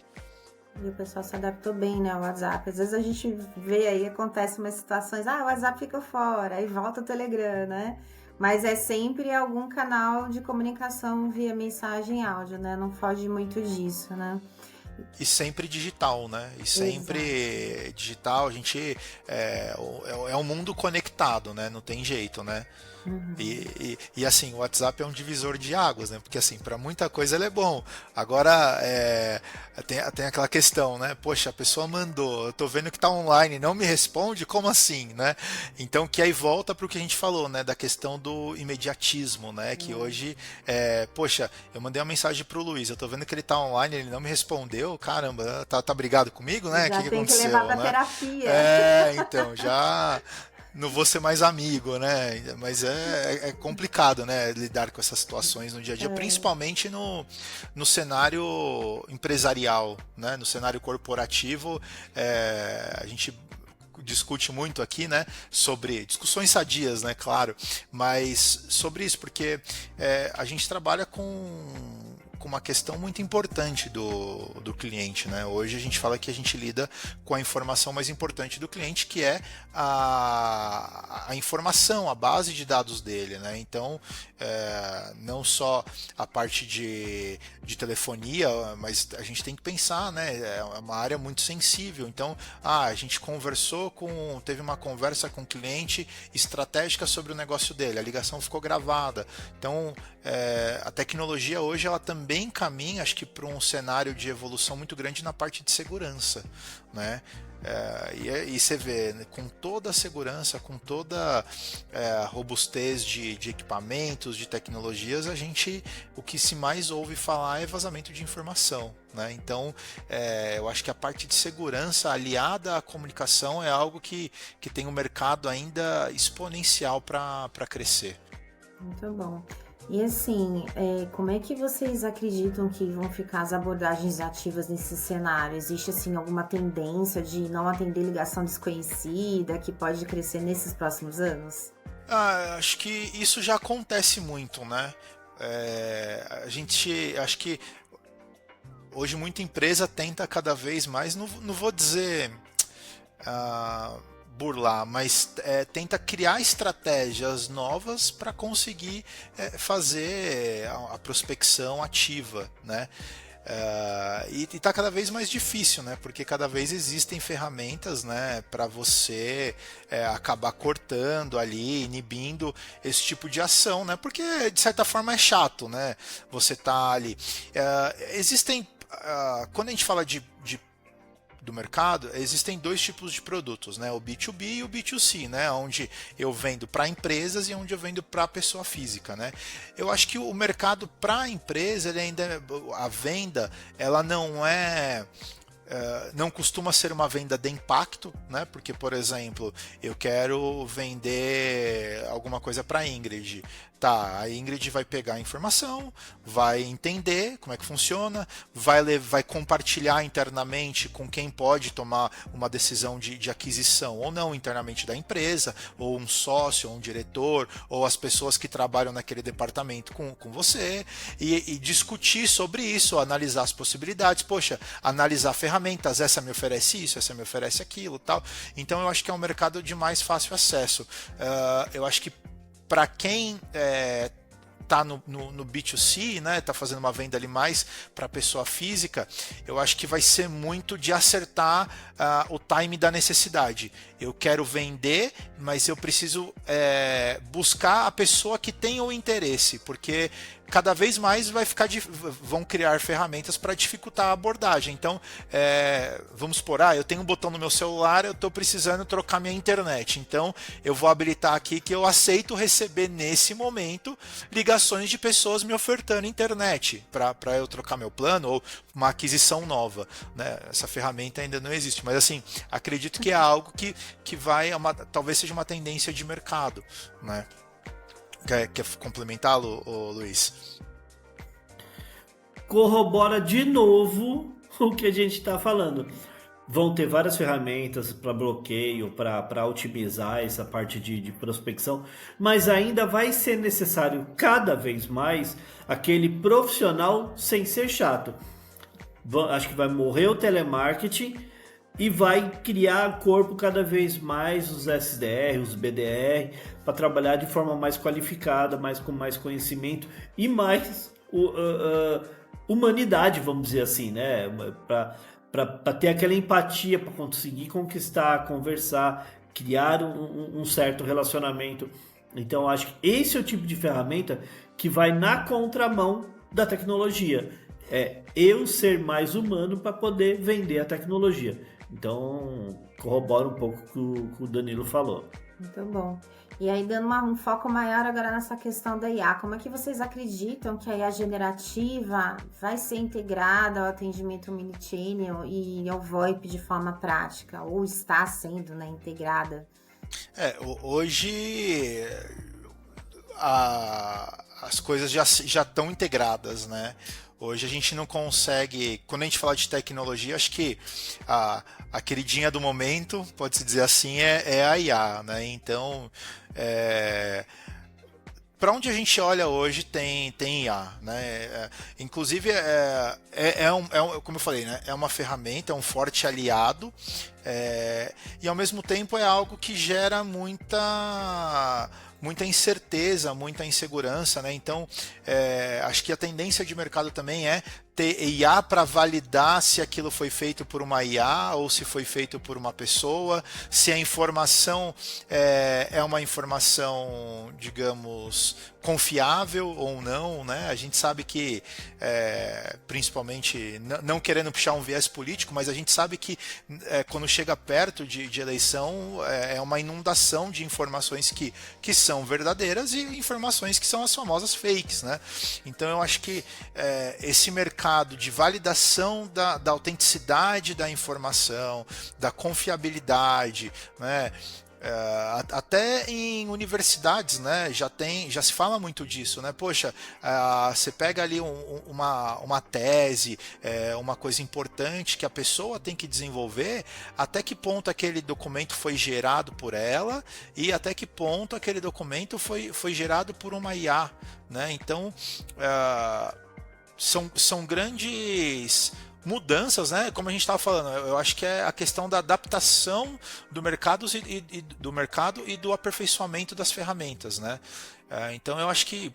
E o pessoal se adaptou bem, né, ao WhatsApp. Às vezes a gente vê aí, acontece umas situações, o WhatsApp fica fora, aí volta o Telegram, né? Mas é sempre algum canal de comunicação via mensagem e áudio, né? Não foge muito disso, né? E sempre digital, né? E sempre Exato. Digital, a gente é um mundo conectado, né? Não tem jeito, né? Uhum. E assim, o WhatsApp é um divisor de águas, né? Porque assim, para muita coisa ele é bom. Agora tem aquela questão, né? Poxa, a pessoa mandou, eu tô vendo que tá online, não me responde, como assim, né? Então que aí volta para o que a gente falou, né? Da questão do imediatismo, né? Que hoje, poxa, eu mandei uma mensagem pro Luiz, eu tô vendo que ele tá online, ele não me respondeu, caramba, tá brigado comigo, né? Já que tem aconteceu, que levar pra né? terapia. Então, já não vou ser mais amigo, né? Mas é complicado, né? Lidar com essas situações no dia a dia, principalmente no cenário empresarial, né? No cenário corporativo, a gente discute muito aqui, né? Sobre discussões sadias, né? Claro, mas sobre isso, porque a gente trabalha com uma questão muito importante do cliente, né? Hoje a gente fala que a gente lida com a informação mais importante do cliente, que é a informação, a base de dados dele, né? Então, não só a parte de telefonia, mas a gente tem que pensar, né? É uma área muito sensível. Então, a gente teve uma conversa com o cliente estratégica sobre o negócio dele, a ligação ficou gravada. Então, a tecnologia hoje ela também caminha, acho que para um cenário de evolução muito grande na parte de segurança, né? E você vê, né, com toda a segurança, com toda a robustez de equipamentos, de tecnologias, o que se mais ouve falar é vazamento de informação, né? Então, eu acho que a parte de segurança aliada à comunicação é algo que tem um mercado ainda exponencial para crescer. Muito bom. E assim, como é que vocês acreditam que vão ficar as abordagens ativas nesse cenário? Existe assim alguma tendência de não atender ligação desconhecida que pode crescer nesses próximos anos? Acho que isso já acontece muito, né? Acho que hoje muita empresa tenta cada vez mais, não vou dizer burlar, mas tenta criar estratégias novas para conseguir fazer a prospecção ativa, né? E está cada vez mais difícil, né? Porque cada vez existem ferramentas, né, para você acabar cortando ali, inibindo esse tipo de ação, né? Porque de certa forma é chato, né? Você tá ali. Existem, quando a gente fala do mercado, existem 2 tipos de produtos, né? O B2B e o B2C, né? Onde eu vendo para empresas e onde eu vendo para pessoa física, né? Eu acho que o mercado para a empresa, a venda, ela não não costuma ser uma venda de impacto, né? Porque, por exemplo, eu quero vender alguma coisa para a Ingrid. Tá, a Ingrid vai pegar a informação, vai entender como é que funciona, vai compartilhar internamente com quem pode tomar uma decisão de aquisição ou não internamente da empresa, ou um sócio, ou um diretor, ou as pessoas que trabalham naquele departamento com você, e discutir sobre isso, analisar as possibilidades, poxa, analisar ferramentas, essa me oferece isso, essa me oferece aquilo, tal. Então eu acho que é um mercado de mais fácil acesso. Eu acho que para quem está está no B2C, né, está fazendo uma venda ali mais para a pessoa física, eu acho que vai ser muito de acertar o time da necessidade. Eu quero vender, mas eu preciso buscar a pessoa que tem o interesse, porque cada vez mais vão criar ferramentas para dificultar a abordagem. Então, vamos supor, eu tenho um botão no meu celular, eu estou precisando trocar minha internet. Então, eu vou habilitar aqui que eu aceito receber nesse momento ligações de pessoas me ofertando internet para eu trocar meu plano ou uma aquisição nova, né? Essa ferramenta ainda não existe, mas assim, acredito que é algo que talvez seja uma tendência de mercado, né? Quer complementá-lo, Luiz? Corrobora de novo o que a gente está falando. Vão ter várias ferramentas para bloqueio, para otimizar essa parte de prospecção, mas ainda vai ser necessário cada vez mais aquele profissional sem ser chato. Acho que vai morrer o telemarketing e vai criar corpo cada vez mais os SDR, os BDR, para trabalhar de forma mais qualificada, com mais conhecimento e mais humanidade, vamos dizer assim, né? Para ter aquela empatia, para conseguir conquistar, conversar, criar um certo relacionamento. Então, acho que esse é o tipo de ferramenta que vai na contramão da tecnologia. Eu ser mais humano para poder vender a tecnologia. Então, corrobora um pouco o que o Danilo falou. Muito bom. E aí, dando um foco maior agora nessa questão da IA, como é que vocês acreditam que a IA generativa vai ser integrada ao atendimento omnichannel e ao VoIP de forma prática? Ou está sendo, né, integrada? Hoje as coisas já estão integradas, né? Hoje a gente não consegue, quando a gente fala de tecnologia, acho que a queridinha do momento, pode-se dizer assim, é a IA, né? Então, para onde a gente olha hoje tem IA, né? Inclusive, como eu falei, né? É uma ferramenta, é um forte aliado, e ao mesmo tempo é algo que gera muita incerteza, muita insegurança, né? Então, acho que a tendência de mercado também é ter IA para validar se aquilo foi feito por uma IA ou se foi feito por uma pessoa, se a informação é uma informação, digamos, confiável ou não, né? A gente sabe que, principalmente, não querendo puxar um viés político, mas a gente sabe que quando chega perto de eleição, é uma inundação de informações que são verdadeiras e informações que são as famosas fakes, né? Então eu acho que esse mercado de validação da autenticidade da informação, da confiabilidade, né? Até em universidades, né, já se fala muito disso, né? Poxa, você pega ali uma tese, uma coisa importante que a pessoa tem que desenvolver, até que ponto aquele documento foi gerado por ela e até que ponto aquele documento foi gerado por uma IA, né? Então, são grandes mudanças, né? Como a gente estava falando, eu acho que é a questão da adaptação do mercado e do aperfeiçoamento das ferramentas, né? Então eu acho que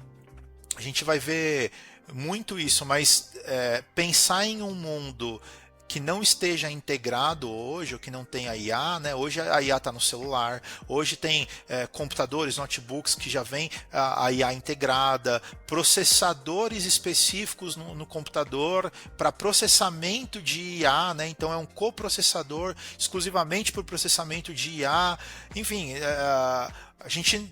a gente vai ver muito isso, mas pensar em um mundo que não esteja integrado hoje, ou que não tenha IA, né? Hoje a IA está no celular, hoje tem computadores, notebooks que já vem a IA integrada, processadores específicos no computador para processamento de IA, né? Então é um coprocessador exclusivamente para o processamento de IA, enfim,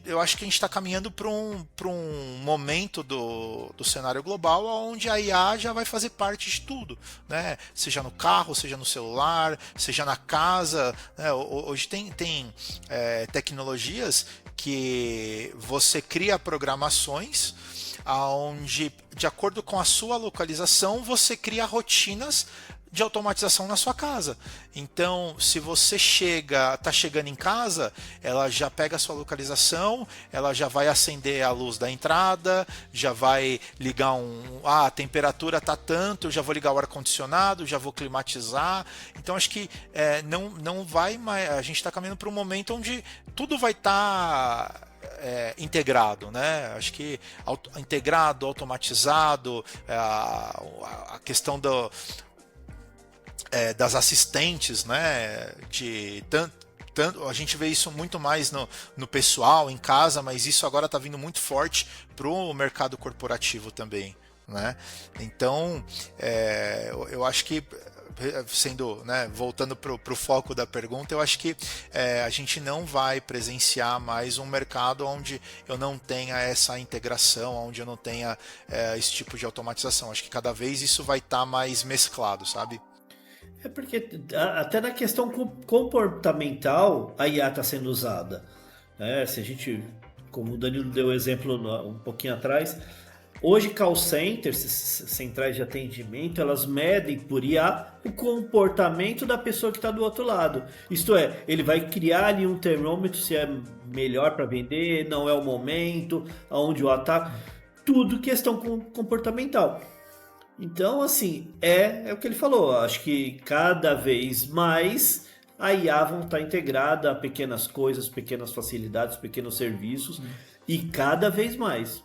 eu acho que a gente está caminhando para um momento do cenário global onde a IA já vai fazer parte de tudo, né? Seja no carro, seja no celular, seja na casa, né? Hoje tem tecnologias que você cria programações onde, de acordo com a sua localização, você cria rotinas de automatização na sua casa. Então, se você está chegando em casa, ela já pega a sua localização, ela já vai acender a luz da entrada, já vai ligar a temperatura está tanto, eu já vou ligar o ar-condicionado, já vou climatizar. Então, acho que não vai mais, a gente está caminhando para um momento onde tudo vai estar integrado, né? Acho que integrado, automatizado, a questão das assistentes, né? A gente vê isso muito mais no pessoal, em casa, mas isso agora está vindo muito forte para o mercado corporativo também, né? Então, eu acho que né, voltando para o foco da pergunta, eu acho que a gente não vai presenciar mais um mercado onde eu não tenha essa integração, onde eu não tenha esse tipo de automatização. Acho que cada vez isso vai estar mais mesclado, sabe? É porque até na questão comportamental a IA está sendo usada. Se a gente, como o Danilo deu exemplo um pouquinho atrás, hoje call centers, centrais de atendimento, elas medem por IA o comportamento da pessoa que está do outro lado. Isto é, ele vai criar ali um termômetro se é melhor para vender, não é o momento, aonde o ataque, tudo questão comportamental. Então, assim, é o que ele falou. Acho que cada vez mais a IA vão estar integrada a pequenas coisas, pequenas facilidades, pequenos serviços, e cada vez mais.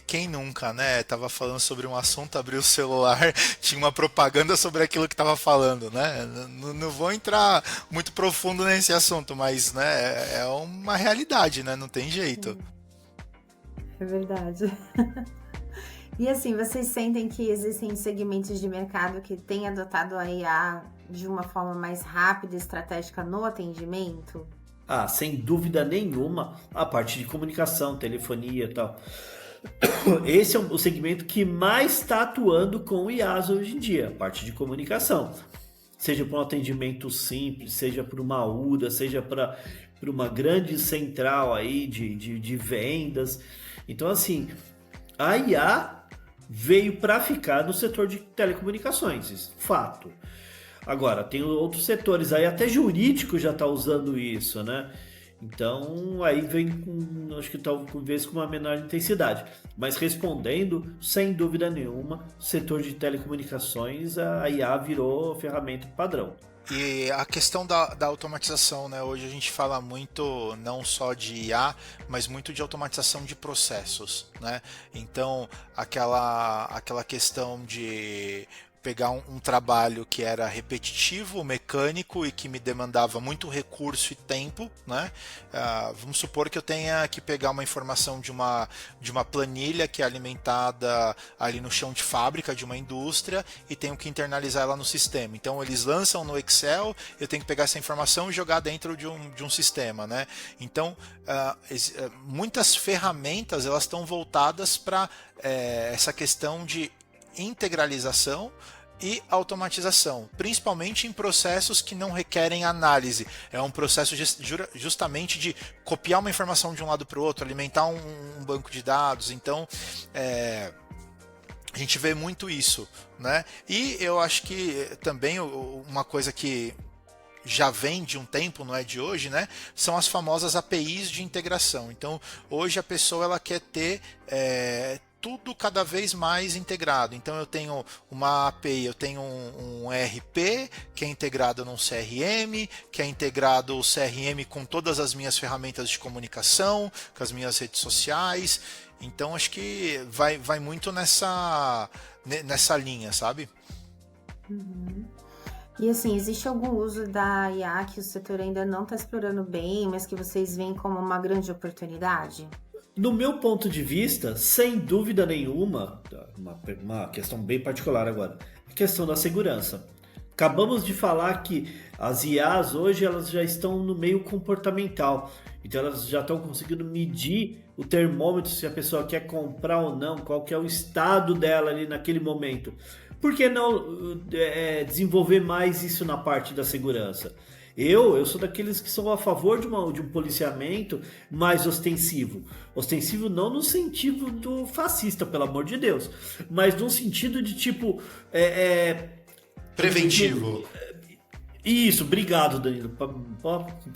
Quem nunca, né? Tava falando sobre um assunto, abriu o celular, tinha uma propaganda sobre aquilo que tava falando, né? Não vou entrar muito profundo nesse assunto, mas, né, é uma realidade, né? Não tem jeito. É verdade. E assim, vocês sentem que existem segmentos de mercado que têm adotado a IA de uma forma mais rápida e estratégica no atendimento? Sem dúvida nenhuma, a parte de comunicação, telefonia e tal. Esse é o segmento que mais está atuando com IAs hoje em dia, a parte de comunicação. Seja para um atendimento simples, seja para uma UDA, seja para uma grande central aí de vendas. Então, assim, a IA veio para ficar no setor de telecomunicações, isso, fato. Agora, tem outros setores aí, até jurídico já está usando isso, né? Então, aí vem com, acho que talvez com uma menor intensidade. Mas respondendo, sem dúvida nenhuma, o setor de telecomunicações, a IA virou ferramenta padrão. E a questão da automatização, né? Hoje a gente fala muito não só de IA, mas muito de automatização de processos, né? Então, aquela questão de pegar um trabalho que era repetitivo, mecânico e que me demandava muito recurso e tempo, né? Vamos supor que eu tenha que pegar uma informação de uma planilha que é alimentada ali no chão de fábrica de uma indústria e tenho que internalizar ela no sistema. Então eles lançam no Excel, eu tenho que pegar essa informação e jogar dentro de um sistema, né? Então muitas ferramentas elas estão voltadas para essa questão de integralização e automatização, principalmente em processos que não requerem análise. É um processo justamente de copiar uma informação de um lado para o outro, alimentar um banco de dados. Então, a gente vê muito isso, né? E eu acho que também uma coisa que já vem de um tempo, não é de hoje, né? São as famosas APIs de integração. Então, hoje a pessoa ela quer ter tudo cada vez mais integrado. Então eu tenho uma API, eu tenho um ERP que é integrado num CRM, que é integrado o CRM com todas as minhas ferramentas de comunicação, com as minhas redes sociais. Então acho que vai muito nessa linha, sabe? Uhum. E assim, existe algum uso da IA que o setor ainda não está explorando bem, mas que vocês veem como uma grande oportunidade? No meu ponto de vista, sem dúvida nenhuma, uma questão bem particular agora, a questão da segurança. Acabamos de falar que as IAs hoje elas já estão no meio comportamental, então elas já estão conseguindo medir o termômetro se a pessoa quer comprar ou não, qual que é o estado dela ali naquele momento. Por que não desenvolver mais isso na parte da segurança? Eu sou daqueles que são a favor de um policiamento mais ostensivo. Ostensivo não no sentido do fascista, pelo amor de Deus, mas no sentido de tipo... preventivo. Isso, obrigado, Danilo.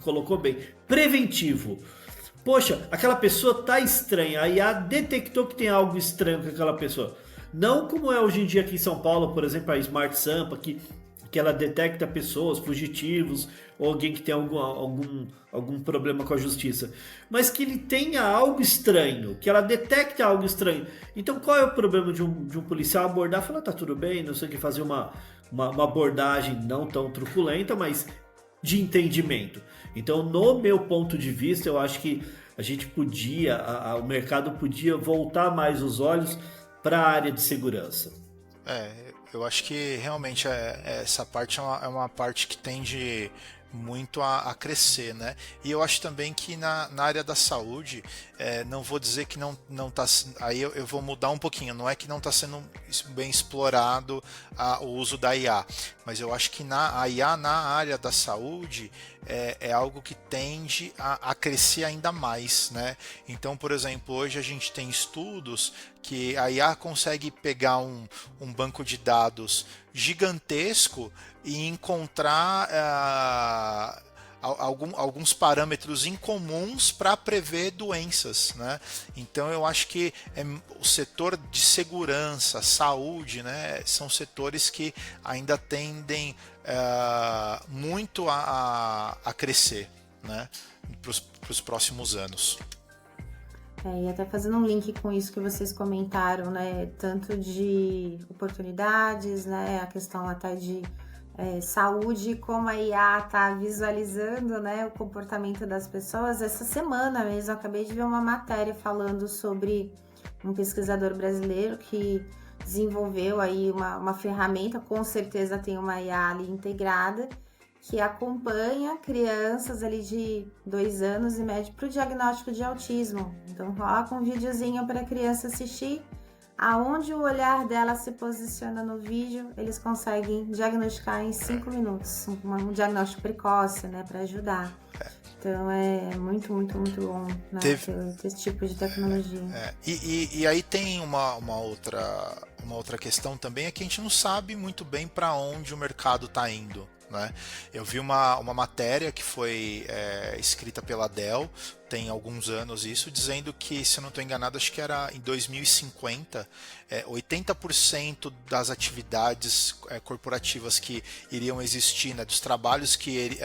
Colocou bem. Preventivo. Poxa, aquela pessoa tá estranha. A IA detectou que tem algo estranho com aquela pessoa. Não como é hoje em dia aqui em São Paulo, por exemplo, a Smart Sampa, que que ela detecta pessoas, fugitivos, ou alguém que tem algum problema com a justiça, mas que ele tenha algo estranho, que ela detecte algo estranho. Então qual é o problema de um policial abordar e falar, tá tudo bem, não sei o que, fazer uma abordagem não tão truculenta, mas de entendimento. Então, no meu ponto de vista, eu acho que a gente podia, o mercado podia voltar mais os olhos para a área de segurança. Eu acho que realmente essa parte é uma parte que tende muito a crescer, né? E eu acho também que na área da saúde, não vou dizer que não tá, aí eu vou mudar um pouquinho, não é que não está sendo bem explorado o uso da IA, mas eu acho que a IA na área da saúde é algo que tende a crescer ainda mais, né? Então, por exemplo, hoje a gente tem estudos que a IA consegue pegar um banco de dados gigantesco e encontrar alguns parâmetros incomuns para prever doenças, né? Então eu acho que o setor de segurança, saúde, né, são setores que ainda tendem muito a crescer, né, para os próximos anos. E até fazendo um link com isso que vocês comentaram, né, tanto de oportunidades, né, a questão até de saúde, como a IA está visualizando, né, o comportamento das pessoas. Essa semana mesmo, eu acabei de ver uma matéria falando sobre um pesquisador brasileiro que desenvolveu aí uma ferramenta, com certeza tem uma IA ali integrada, que acompanha crianças ali de 2 anos e médio para o diagnóstico de autismo. Então coloca um videozinho para a criança assistir, aonde o olhar dela se posiciona no vídeo, eles conseguem diagnosticar em 5 minutos, um diagnóstico precoce, né, para ajudar. Então é muito, muito, muito bom, né, ter esse tipo de tecnologia. E aí tem uma outra questão também, é que a gente não sabe muito bem para onde o mercado está indo, né? Eu vi uma matéria que foi escrita pela Dell, tem alguns anos isso, dizendo que, se eu não estou enganado, acho que era em 2050, 80% das atividades corporativas que iriam existir, né, dos trabalhos que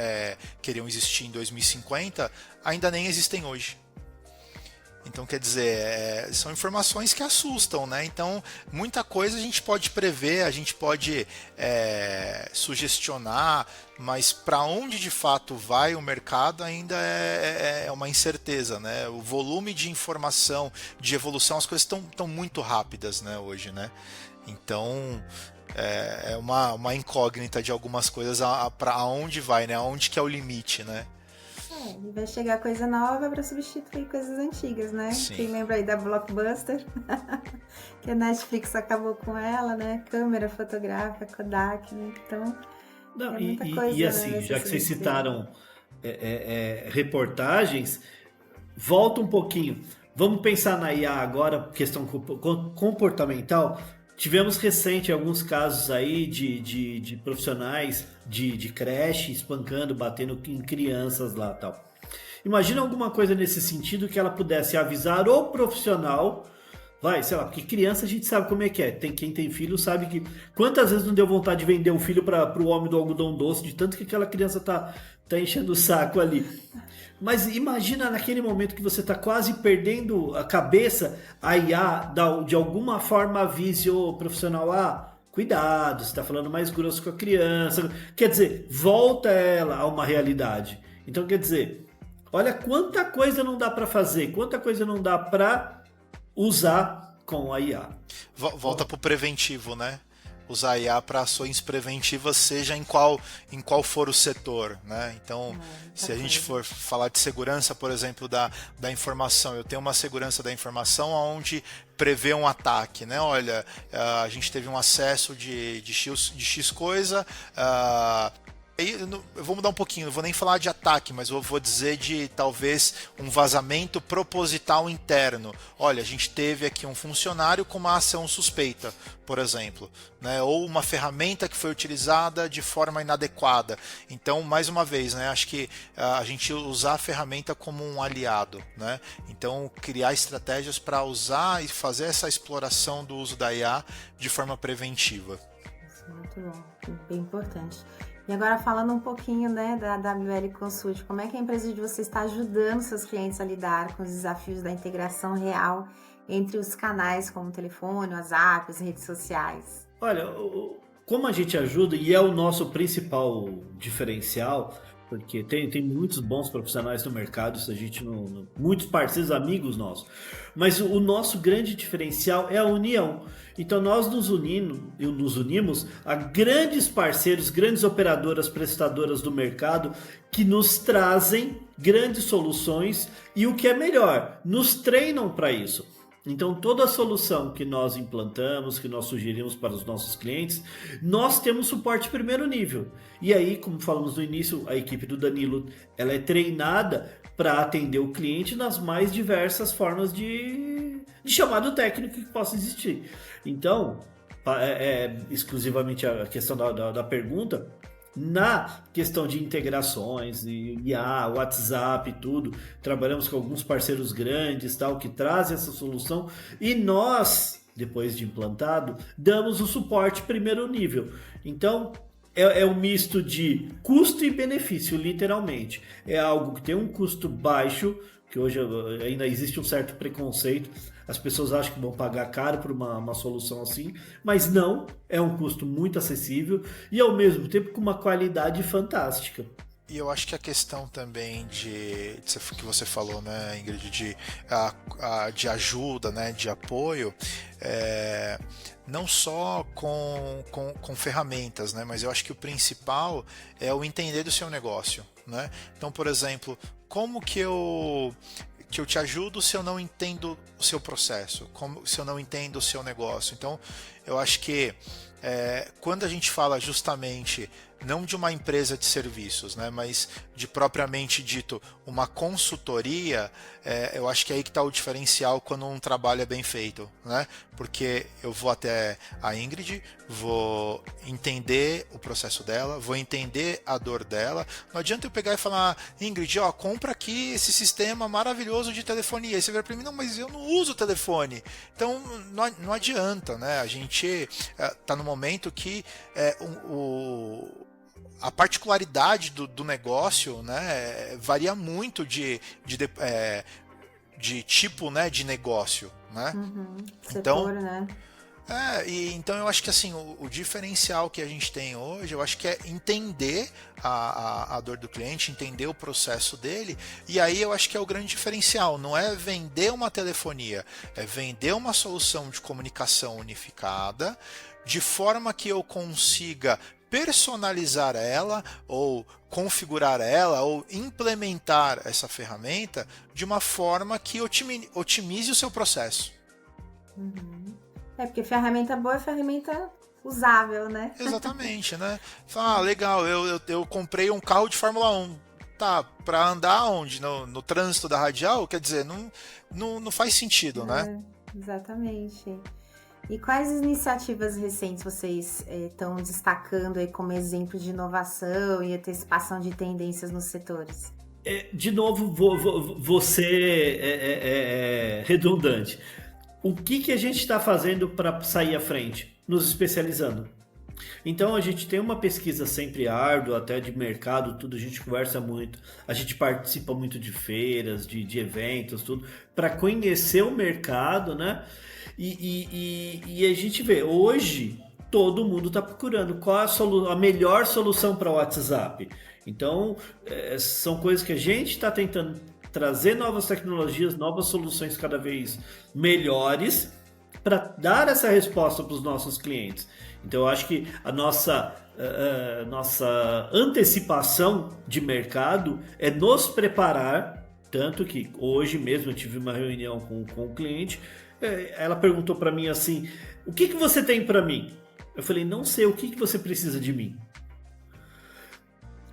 iriam existir em 2050, ainda nem existem hoje. Então, quer dizer, são informações que assustam, né? Então, muita coisa a gente pode prever, a gente pode sugestionar, mas para onde de fato vai o mercado ainda é uma incerteza, né? O volume de informação, de evolução, as coisas estão muito rápidas, né, hoje, né? Então, é uma incógnita de algumas coisas para onde vai, né? Aonde que é o limite, né? E vai chegar coisa nova para substituir coisas antigas, né? Sim. Quem lembra aí da Blockbuster? Que a Netflix acabou com ela, né? Câmera fotográfica, Kodak, né? Então, muita coisa. E assim, né, já que vocês citaram reportagens, volta um pouquinho. Vamos pensar na IA agora, questão comportamental. Tivemos recente alguns casos aí de profissionais de creche espancando, batendo em crianças lá e tal. Imagina alguma coisa nesse sentido que ela pudesse avisar o profissional, sei lá, porque criança a gente sabe como é que é. Quem tem filho sabe que quantas vezes não deu vontade de vender um filho para o homem do algodão doce, de tanto que aquela criança tá enchendo o saco ali. Mas imagina naquele momento que você está quase perdendo a cabeça, a IA de alguma forma avise o profissional, cuidado, você está falando mais grosso com a criança. Quer dizer, volta ela a uma realidade. Então, quer dizer, olha quanta coisa não dá para fazer, quanta coisa não dá para usar com a IA. Volta para o preventivo, né? Usar IA para ações preventivas, seja em qual for o setor, né? Então, se a gente for falar de segurança, por exemplo, da informação, eu tenho uma segurança da informação onde prevê um ataque, né? Olha, a gente teve um acesso de X coisa, eu vou mudar um pouquinho, não vou nem falar de ataque, mas eu vou dizer de talvez um vazamento proposital interno. Olha, a gente teve aqui um funcionário com uma ação suspeita, por exemplo, né? Ou uma ferramenta que foi utilizada de forma inadequada. Então, mais uma vez, né? Acho que a gente usar a ferramenta como um aliado, né? Então, criar estratégias para usar e fazer essa exploração do uso da IA de forma preventiva. Muito bom, bem importante. E agora falando um pouquinho, né, da WL Consult, como é que a empresa de vocês está ajudando seus clientes a lidar com os desafios da integração real entre os canais como o telefone, o WhatsApp, as redes sociais? Olha, como a gente ajuda, e é o nosso principal diferencial, porque tem muitos bons profissionais no mercado, isso a gente muitos parceiros, amigos nossos, mas o nosso grande diferencial é a união. Então nós nos unimos a grandes parceiros, grandes operadoras, prestadoras do mercado que nos trazem grandes soluções e o que é melhor, nos treinam para isso. Então, toda a solução que nós implantamos, que nós sugerimos para os nossos clientes, nós temos suporte primeiro nível. E aí, como falamos no início, a equipe do Danilo, ela é treinada para atender o cliente nas mais diversas formas de chamado técnico que possa existir. Então, exclusivamente a questão da pergunta, na questão de integrações, IA, WhatsApp, tudo, trabalhamos com alguns parceiros grandes, tal, que trazem essa solução e nós, depois de implantado, damos o suporte primeiro nível. Então, é um misto de custo e benefício, literalmente. É algo que tem um custo baixo, que hoje ainda existe um certo preconceito. As pessoas acham que vão pagar caro por uma solução assim, mas não, é um custo muito acessível e ao mesmo tempo com uma qualidade fantástica. E eu acho que a questão também que você falou, né, Ingrid, de ajuda, né, de apoio, não só com ferramentas, né, mas eu acho que o principal é o entender do seu negócio, né? Então, por exemplo, como que eu te ajudo se eu não entendo o seu processo, se eu não entendo o seu negócio. Então, eu acho que quando a gente fala justamente não de uma empresa de serviços, né, mas de propriamente dito uma consultoria, eu acho que é aí que está o diferencial quando um trabalho é bem feito, né? Porque eu vou até a Ingrid, vou entender o processo dela, vou entender a dor dela. Não adianta eu pegar e falar, Ingrid, ó, compra aqui esse sistema maravilhoso de telefonia. Aí você vira para mim, não, mas eu não uso telefone. Então não adianta, né? A gente está no momento que a particularidade do negócio, né, varia muito de tipo, né, de negócio, né? Então, setor, né? Então eu acho que assim, o diferencial que a gente tem hoje, eu acho que é entender a dor do cliente, entender o processo dele, e aí eu acho que é o grande diferencial, não é vender uma telefonia, é vender uma solução de comunicação unificada, de forma que eu consiga personalizar ela, ou configurar ela, ou implementar essa ferramenta de uma forma que otimize o seu processo. Porque ferramenta boa é ferramenta usável, né? Exatamente, né? Legal, eu comprei um carro de Fórmula 1. Tá, para andar onde? No trânsito da radial? Quer dizer, não faz sentido, né? Exatamente. E quais iniciativas recentes vocês estão destacando aí como exemplo de inovação e antecipação de tendências nos setores? De novo, você é redundante. O que a gente está fazendo para sair à frente? Nos especializando. Então a gente tem uma pesquisa sempre árdua, até de mercado, tudo, a gente conversa muito, a gente participa muito de feiras, de eventos, tudo, para conhecer o mercado, né? E a gente vê, hoje todo mundo está procurando qual a melhor solução para o WhatsApp. Então, são coisas que a gente está tentando trazer novas tecnologias, novas soluções cada vez melhores para dar essa resposta para os nossos clientes. Então, eu acho que a nossa antecipação de mercado é nos preparar, tanto que hoje mesmo eu tive uma reunião com o cliente, ela perguntou para mim assim, o que você tem para mim? Eu falei, não sei, o que você precisa de mim?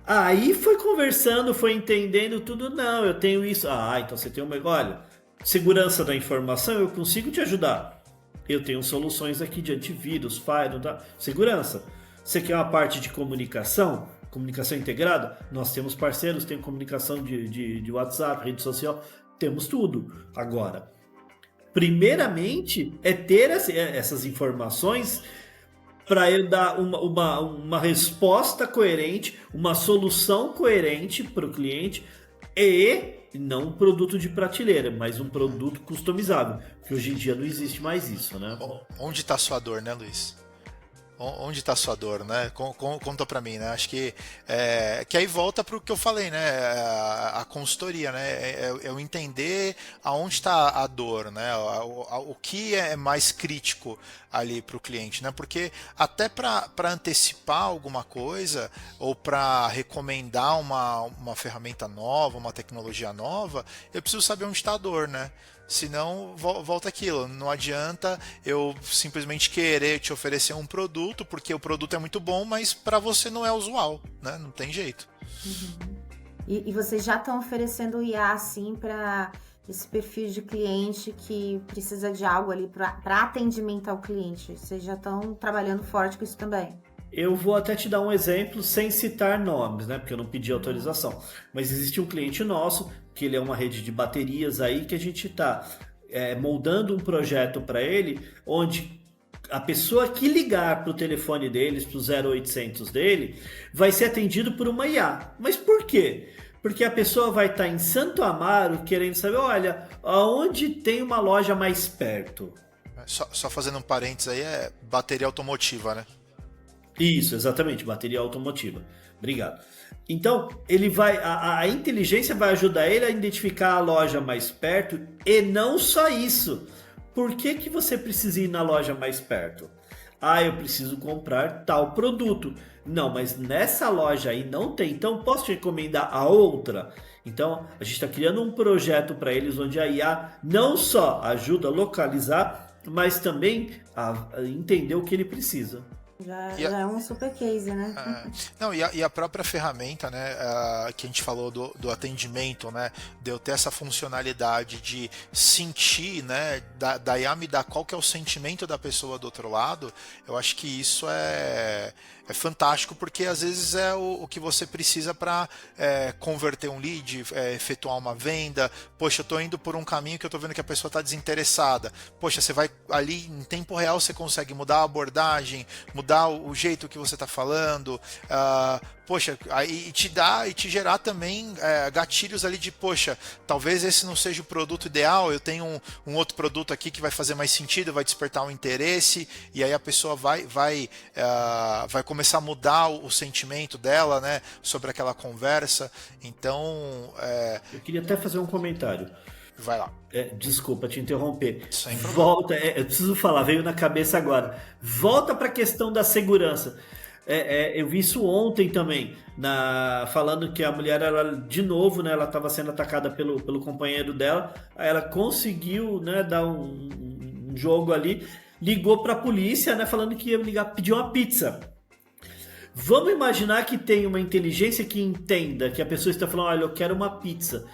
Aí foi conversando, foi entendendo tudo, não, eu tenho isso. Então você tem olha, segurança da informação, eu consigo te ajudar. Eu tenho soluções aqui de antivírus, firewall, segurança. Você quer uma parte de comunicação integrada? Nós temos parceiros, tem comunicação de WhatsApp, rede social, temos tudo. Agora, primeiramente, é ter essas informações para eu dar uma resposta coerente, uma solução coerente para o cliente e não um produto de prateleira, mas um produto customizável, que hoje em dia não existe mais isso, né? Onde está sua dor, né, Luiz? Onde está sua dor, né? Conta para mim, né? Acho que aí volta para o que eu falei, né? A consultoria, né? Eu entender aonde está a dor, né? O que é mais crítico ali para o cliente, né? Porque até para antecipar alguma coisa ou para recomendar uma ferramenta nova, uma tecnologia nova, eu preciso saber onde está a dor, né? Senão, volta aquilo. Não adianta eu simplesmente querer te oferecer um produto, porque o produto é muito bom, mas para você não é usual, né? Não tem jeito. Uhum. E vocês já estão oferecendo o IA, assim, para esse perfil de cliente que precisa de algo ali para atendimento ao cliente? Vocês já estão trabalhando forte com isso também? Eu vou até te dar um exemplo sem citar nomes, né? Porque eu não pedi autorização. Mas existe um cliente nosso, que ele é uma rede de baterias aí, que a gente está moldando um projeto para ele, onde a pessoa que ligar para o telefone deles, para o 0800 dele, vai ser atendido por uma IA. Mas por quê? Porque a pessoa vai estar em Santo Amaro querendo saber, olha, aonde tem uma loja mais perto? Só fazendo um parênteses aí, é bateria automotiva, né? Isso, exatamente, bateria automotiva. Obrigado. Então, ele vai, a inteligência vai ajudar ele a identificar a loja mais perto e não só isso. Por que você precisa ir na loja mais perto? Ah, eu preciso comprar tal produto. Não, mas nessa loja aí não tem, então posso te recomendar a outra? Então, a gente está criando um projeto para eles onde a IA não só ajuda a localizar, mas também a entender o que ele precisa. Já é um super case, né? Não, e a própria ferramenta, né, que a gente falou do atendimento, né, de eu ter essa funcionalidade de sentir, né, da IA me dar qual que é o sentimento da pessoa do outro lado, eu acho que isso é fantástico, porque às vezes é o que você precisa para converter um lead, efetuar uma venda. Poxa, eu estou indo por um caminho que eu estou vendo que a pessoa está desinteressada. Poxa, você vai ali em tempo real, você consegue mudar a abordagem, mudar o jeito que você está falando, poxa, e te gerar também gatilhos ali de, poxa, talvez esse não seja o produto ideal, eu tenho um outro produto aqui que vai fazer mais sentido, vai despertar um interesse, e aí a pessoa vai começar a mudar o sentimento dela, né, sobre aquela conversa. Então, eu queria até fazer um comentário. Vai lá. Desculpa te interromper. Volta, eu preciso falar, veio na cabeça agora. Volta para a questão da segurança. Eu vi isso ontem também, falando que a mulher, ela, de novo, né, ela estava sendo atacada pelo companheiro dela. Aí ela conseguiu, né, dar um jogo ali, ligou para a polícia, né, falando que ia pedir uma pizza. Vamos imaginar que tem uma inteligência que entenda que a pessoa está falando, olha, eu quero uma pizza,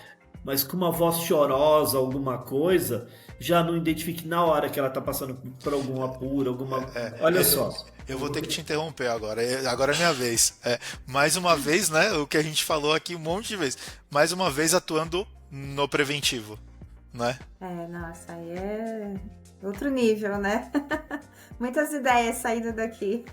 mas com uma voz chorosa, alguma coisa, já não identifique na hora que ela está passando por algum apuro, alguma... Olha só. Eu vou ter que te interromper agora. Agora é minha vez. Mais uma vez, né? O que a gente falou aqui um monte de vezes. Mais uma vez atuando no preventivo, né? Nossa, aí é outro nível, né? Muitas ideias saídas daqui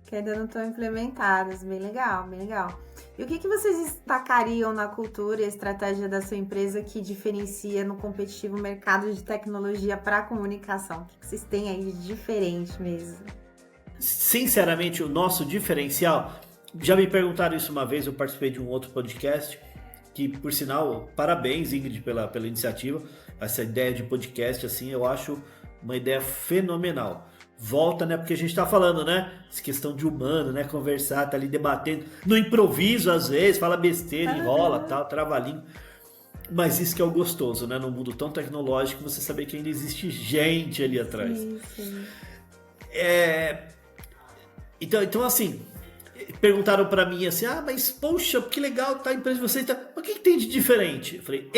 que ainda não estão implementadas. Bem legal, bem legal. E o que vocês destacariam na cultura e estratégia da sua empresa que diferencia no competitivo mercado de tecnologia para a comunicação? O que vocês têm aí de diferente mesmo? Sinceramente, o nosso diferencial, já me perguntaram isso uma vez, eu participei de um outro podcast, que por sinal, parabéns Ingrid pela iniciativa, essa ideia de podcast, assim, eu acho uma ideia fenomenal. Volta, né, porque a gente tá falando, né, essa questão de humano, né, conversar, tá ali debatendo, no improviso às vezes, fala besteira, enrola, tal, trava a língua. Mas isso que é o gostoso, né, num mundo tão tecnológico, você saber que ainda existe gente ali atrás. Sim. Então, assim, perguntaram pra mim assim, mas poxa, que legal tá a empresa de vocês, o que tem de diferente? Eu falei,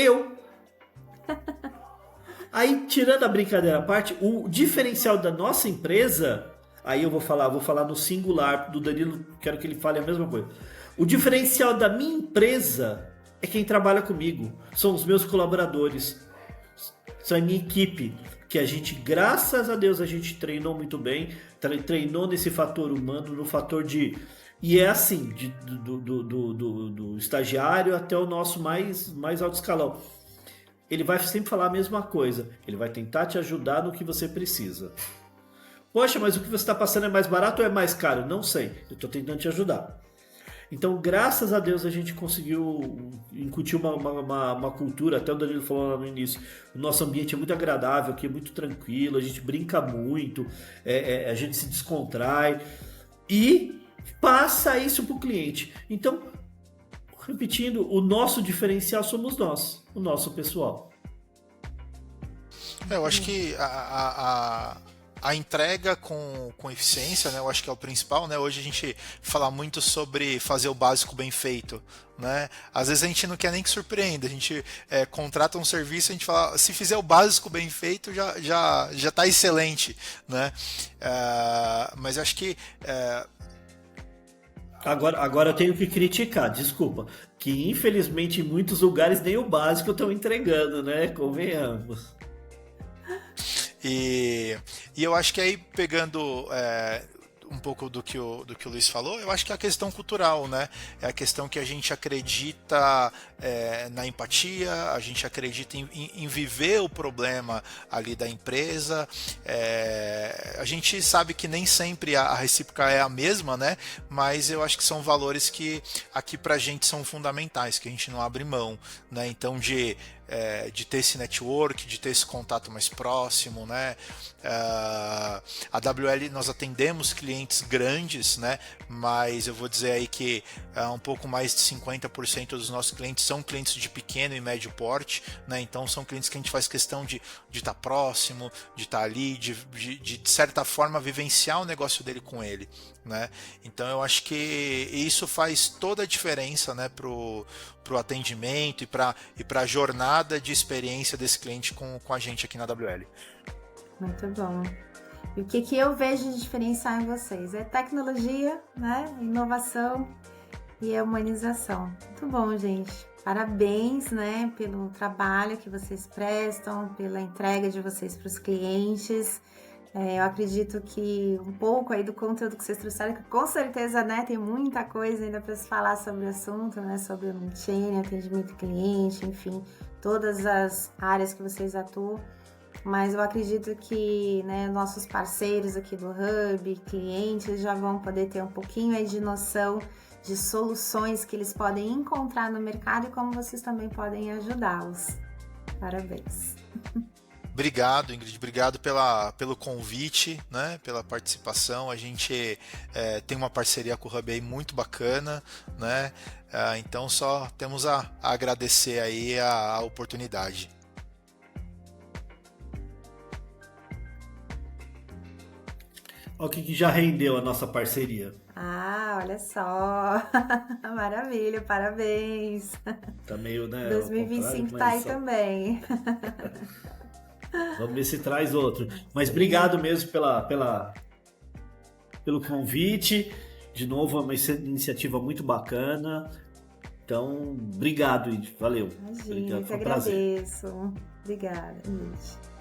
Aí, tirando a brincadeira à parte, o diferencial da nossa empresa, aí eu vou falar no singular do Danilo, quero que ele fale a mesma coisa. O diferencial da minha empresa é quem trabalha comigo, são os meus colaboradores, são a minha equipe. que a gente, graças a Deus, a gente treinou muito bem, treinou nesse fator humano, no fator de... E é assim, do estagiário até o nosso mais alto escalão. Ele vai sempre falar a mesma coisa. Ele vai tentar te ajudar no que você precisa. Poxa, mas o que você está passando é mais barato ou é mais caro? Não sei. Eu estou tentando te ajudar. Então, graças a Deus, a gente conseguiu incutir uma cultura, até o Danilo falou lá no início, o nosso ambiente é muito agradável, aqui é muito tranquilo, a gente brinca muito, a gente se descontrai e passa isso para o cliente. Então, repetindo, o nosso diferencial somos nós, o nosso pessoal. Eu acho que a entrega com eficiência, né, eu acho que é o principal, né? Hoje a gente fala muito sobre fazer o básico bem feito, né? Às vezes a gente não quer nem que surpreenda, a gente contrata um serviço, a gente fala, se fizer o básico bem feito, já está excelente, né? Mas eu acho que Agora eu tenho que criticar, desculpa, que infelizmente em muitos lugares nem o básico estão entregando, né? Convenhamos. E eu acho que aí, pegando um pouco do que o Luiz falou, eu acho que é a questão cultural, né? É a questão que a gente acredita na empatia, a gente acredita em viver o problema ali da empresa. A gente sabe que nem sempre a recíproca é a mesma, né? Mas eu acho que são valores que aqui pra gente são fundamentais, que a gente não abre mão, né? Então, de ter esse network, de ter esse contato mais próximo, né? A WL, nós atendemos clientes grandes, né? Mas eu vou dizer aí que um pouco mais de 50% dos nossos clientes são clientes de pequeno e médio porte, né? Então são clientes que a gente faz questão de estar próximo, de estar ali, de certa forma vivenciar o negócio dele com ele, né? Então eu acho que isso faz toda a diferença, né, pro atendimento e para a jornada de experiência desse cliente com a gente aqui na WL. Muito bom. E o que eu vejo de diferencial em vocês? É tecnologia, né? Inovação e a humanização. Muito bom, gente. Parabéns, né, pelo trabalho que vocês prestam, pela entrega de vocês para os clientes. Eu acredito que um pouco aí do conteúdo que vocês trouxeram, que com certeza, né, tem muita coisa ainda para se falar sobre o assunto, né, sobre o omnichannel, atendimento ao cliente, enfim, todas as áreas que vocês atuam. Mas eu acredito que, né, nossos parceiros aqui do Hub, clientes, já vão poder ter um pouquinho aí de noção de soluções que eles podem encontrar no mercado e como vocês também podem ajudá-los. Parabéns! Obrigado, Ingrid. Obrigado pelo convite, né? Pela participação. A gente tem uma parceria com o Hub aí muito bacana, né? Então só temos a agradecer aí a oportunidade. Olha o que já rendeu a nossa parceria. Ah, olha só! Maravilha, parabéns! Tá meio, né? 2025 tá aí também. Vamos ver se traz outro. Mas obrigado mesmo pelo convite. De novo, é uma iniciativa muito bacana. Então, obrigado, Id. Valeu. Imagina, eu que agradeço. Obrigada, Id.